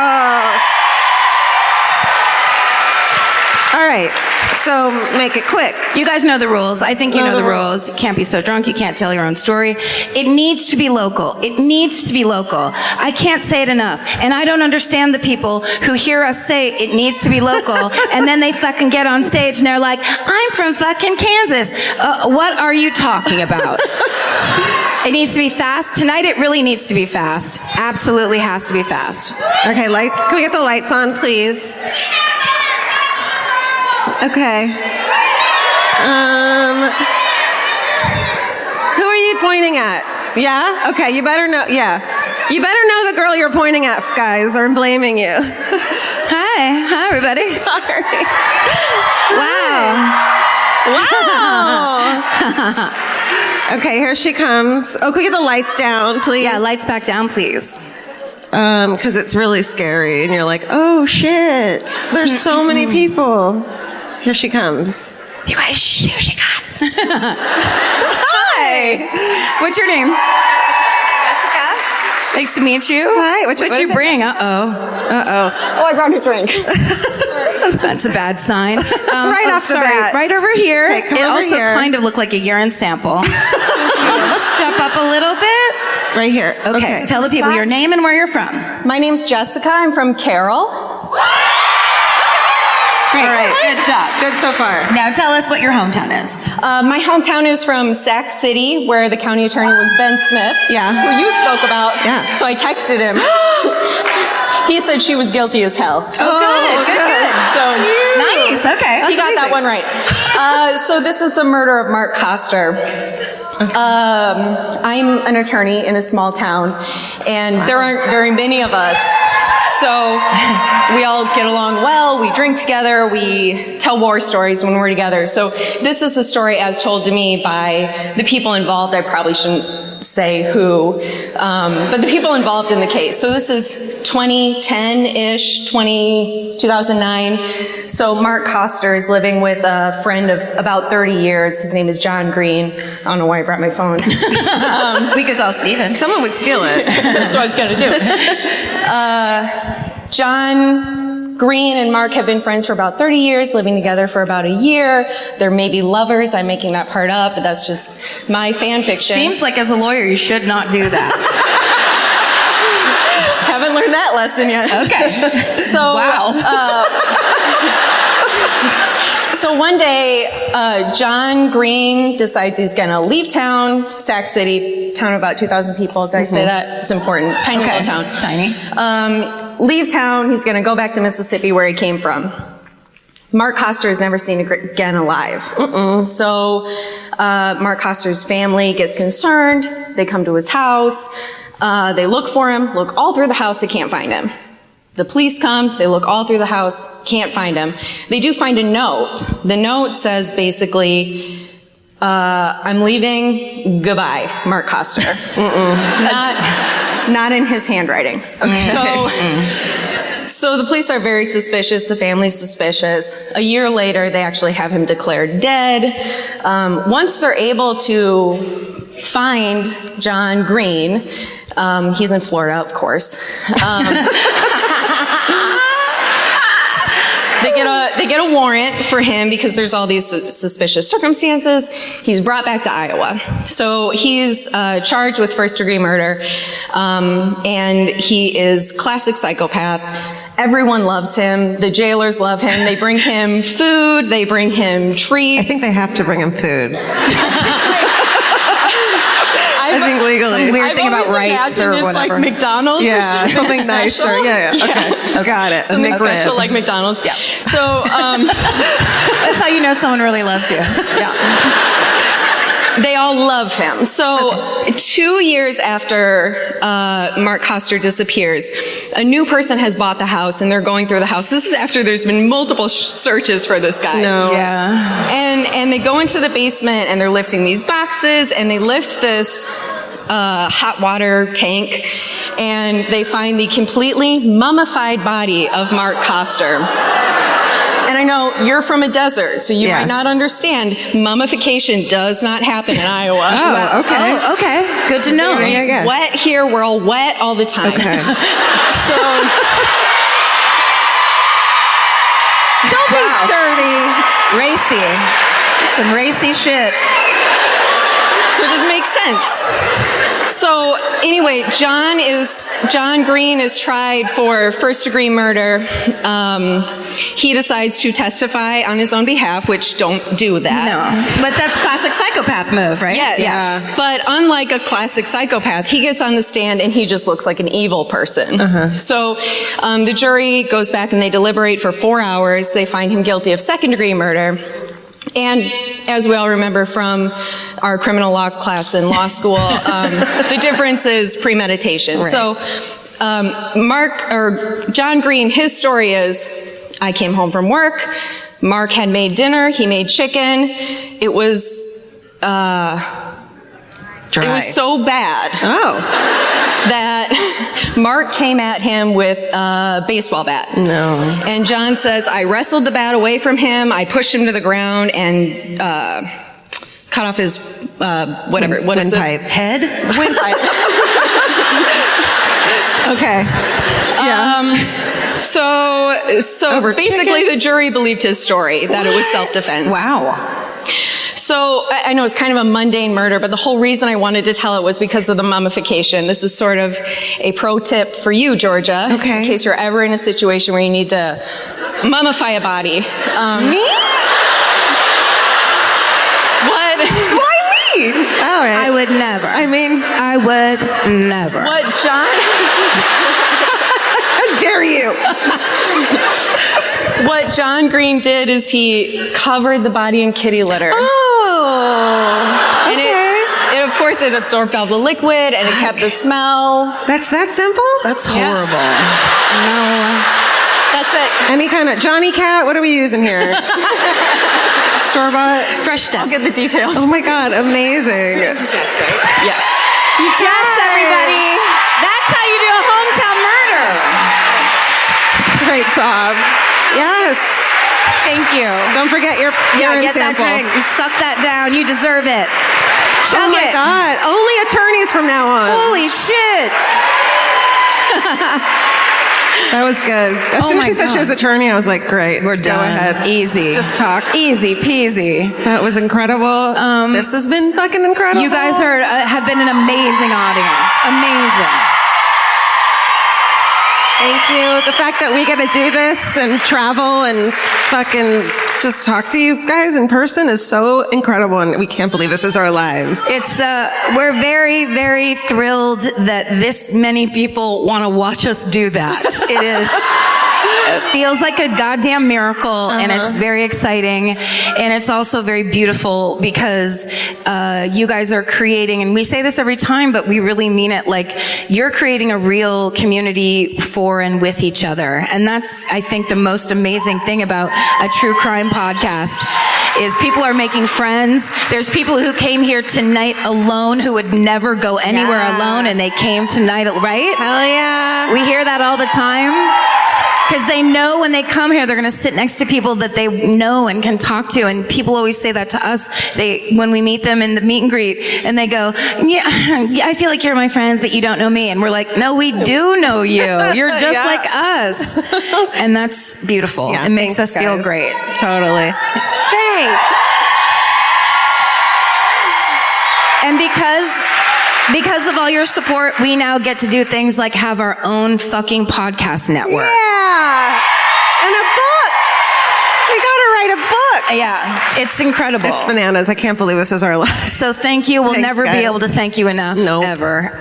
A: All right. So make it quick.
B: You guys know the rules. I think you know the rules. You can't be so drunk. You can't tell your own story. It needs to be local. It needs to be local. I can't say it enough. And I don't understand the people who hear us say it needs to be local and then they fucking get on stage and they're like, I'm from fucking Kansas. What are you talking about? It needs to be fast. Tonight it really needs to be fast. Absolutely has to be fast.
A: Okay, can we get the lights on, please? Okay. Who are you pointing at? Yeah? Okay, you better know. Yeah. You better know the girl you're pointing at, guys, or I'm blaming you.
B: Hi, everybody.
A: Sorry.
B: Wow.
A: Okay, here she comes. Oh, can we get the lights down, please?
B: Yeah, lights back down, please.
A: Because it's really scary, and you're like, oh shit, there's so many people. Here she comes. You guys, here she comes. Hi.
B: What's your name? Jessica. Nice to meet you.
A: Hi.
B: What'd you bring? Uh-oh.
A: Oh, I brought a drink.
B: That's a bad sign.
A: Right off the bat.
B: Right over here.
A: Okay, come
B: it
A: over
B: also
A: here.
B: kind of looked like a urine sample. Step up a little bit.
A: Right here.
B: Okay. Tell the people your name and where you're from.
F: My name's Jessica. I'm from Carroll.
B: Great.
A: All right.
B: Good job.
A: Good so far.
B: Now tell us what your hometown is.
F: My hometown is from Sac City, where the county attorney was Ben Smith.
A: Yeah.
F: Who you spoke about.
A: Yeah.
F: So I texted him. He said she was guilty as hell.
B: Good.
F: So
B: Nice. Okay.
F: he got that one right. So this is the murder of Mark Koster. I'm an attorney in a small town, and there aren't very many of us. So we all get along well, we drink together, we tell war stories when we're together. So this is a story as told to me by the people involved. I probably shouldn't say who, but the people involved in the case. So this is 2010-ish, 2009. So Mark Koster is living with a friend of about 30 years. His name is John Green. I don't know why I brought my phone.
B: We could call Steven.
A: Someone would steal it.
F: That's what I was going to do. John Green and Mark have been friends for about 30 years, living together for about a year. They're maybe lovers. I'm making that part up, but that's just my fan fiction.
B: Seems like as a lawyer you should not do that.
F: Haven't learned that lesson yet.
B: Okay.
F: So,
B: Wow.
F: So one day, John Green decides he's going to leave town, Sac City, town of about 2,000 people. Did I say that? It's important. Tiny little town.
B: Tiny.
F: Leave town. He's going to go back to Mississippi where he came from. Mark Koster is never seen again alive. So Mark Koster's family gets concerned. They come to his house. They look for him, look all through the house. They can't find him. The police come, they look all through the house, can't find him. They do find a note. The note says basically, I'm leaving, goodbye, Mark Koster. Not in his handwriting. So the police are very suspicious, the family's suspicious. A year later, they actually have him declared dead. Once they're able to find John Green, he's in Florida, of course. They get a warrant for him because there's all these suspicious circumstances. He's brought back to Iowa. So he's charged with first-degree murder, and he is classic psychopath. Everyone loves him. The jailers love him. They bring him food. They bring him treats.
A: I think they have to bring him food.
F: I
A: I think legally.
B: Some weird
F: I've
B: thing about
F: always
B: rights or
F: imagined
B: whatever.
F: It's like McDonald's
A: Yeah,
F: or
A: something nicer.
F: special.
A: Yeah. Okay. Got it.
F: Something
A: A McRib.
F: special like McDonald's. Yeah. So,
B: That's how you know someone really loves you.
F: they all love him. So 2 years after Mark Koster disappears, a new person has bought the house and they're going through the house. This is after there's been multiple searches for this guy.
A: No.
B: Yeah.
F: And they go into the basement and they're lifting these boxes and they lift this hot water tank and they find the completely mummified body of Mark Koster. And I know you're from a desert, so you might not understand. Mummification does not happen in Iowa.
A: Oh, okay.
B: Oh, okay. Good to know.
A: Yeah.
F: Wet here, we're all wet all the time.
A: Okay.
F: So
A: Don't be dirty.
B: Racy. Some racy shit.
F: So it doesn't make sense. So anyway, John Green is tried for first-degree murder. He decides to testify on his own behalf, which don't do that.
B: No. But that's classic psychopath move, right?
F: Yes.
A: Yeah.
F: But unlike a classic psychopath, he gets on the stand and he just looks like an evil person. So the jury goes back and they deliberate for 4 hours. They find him guilty of second-degree murder. And as we all remember from our criminal law class in law school, the difference is premeditation.
A: Right.
F: So John Green, his story is, I came home from work. Mark had made dinner. He made chicken. It was so bad that Mark came at him with a baseball bat.
A: No.
F: And John says, I wrestled the bat away from him. I pushed him to the ground and cut off his whatever. What is this?
A: Windpipe.
B: Head?
F: Windpipe. Okay.
A: Yeah.
F: So
A: Over
F: basically
A: chicken?
F: the jury believed his story, that it was self-defense.
B: Wow.
F: So I know it's kind of a mundane murder, but the whole reason I wanted to tell it was because of the mummification. This is sort of a pro tip for you, Georgia.
A: Okay.
F: In case you're ever in a situation where you need to mummify a body.
A: Me?
F: What?
A: Why me? All right.
B: I would never.
A: I mean,
B: I would never.
F: What John?
A: how dare you?
F: What John Green did is he covered the body in kitty litter.
A: Oh.
F: And it of course, it absorbed all the liquid and it kept the smell.
A: That's that simple?
B: That's horrible.
F: That's it.
A: Any kind of Johnny Cat? What are we using here? Store-bought?
B: Fresh stuff.
F: I'll get the details.
A: Oh my God, amazing.
F: Yes.
B: Yes, everybody. That's how you do a hometown murder.
A: Great job. Yes.
B: Thank you.
A: Don't forget your urine
B: Get
A: sample.
B: that drink. You suck that down. You deserve it. Chug
A: Oh my
B: it.
A: God. Only attorneys from now on.
B: Holy shit.
A: That was good. As soon as
B: my
A: she said she
B: God.
A: was attorney, I was like, great.
B: We're
A: Go
B: done.
A: ahead.
B: Easy.
A: Just talk.
B: Easy peasy.
A: That was incredible. This has been fucking incredible.
B: You guys have been an amazing audience. Amazing.
A: Thank you. The fact that we get to do this and travel and fucking just talk to you guys in person is so incredible, and we can't believe this is our lives.
B: It's we're very, very thrilled that this many people want to watch us do that. It is. It feels like a goddamn miracle, and it's very exciting, and it's also very beautiful because you guys are creating, and we say this every time, but we really mean it, like you're creating a real community for and with each other. And that's, I think, the most amazing thing about a true crime podcast is people are making friends. There's people who came here tonight alone who would never go anywhere alone, and they came tonight, right?
A: Hell yeah.
B: We hear that all the time. Because they know when they come here, they're going to sit next to people that they know and can talk to. And people always say that to us. When we meet them in the meet and greet, and they go, yeah, I feel like you're my friends, but you don't know me. And we're like, no, we do know you. You're just like us. And that's beautiful.
A: Yeah,
B: it makes
A: thanks,
B: us feel
A: guys.
B: great.
A: Totally. Thanks.
B: And because of all your support, we now get to do things like have our own fucking podcast network.
A: Yeah. And a book. We got to write a book.
B: Yeah, it's incredible.
A: It's bananas. I can't believe this is our last.
B: So thank you. We'll
A: Thanks,
B: never
A: guys.
B: be able to thank you enough,
A: Nope.
B: ever.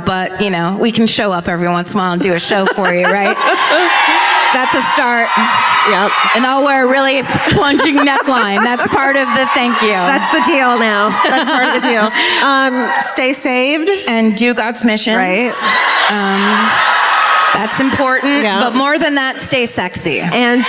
B: But, you know, we can show up every once in a while and do a show for you, right? That's a start.
A: Yep.
B: And I'll wear a really plunging neckline. That's part of the thank you.
A: That's the deal now. That's part of the deal. Stay saved.
B: And do God's missions.
A: Right.
B: That's important.
A: Yeah.
B: But more than that, stay sexy.
A: And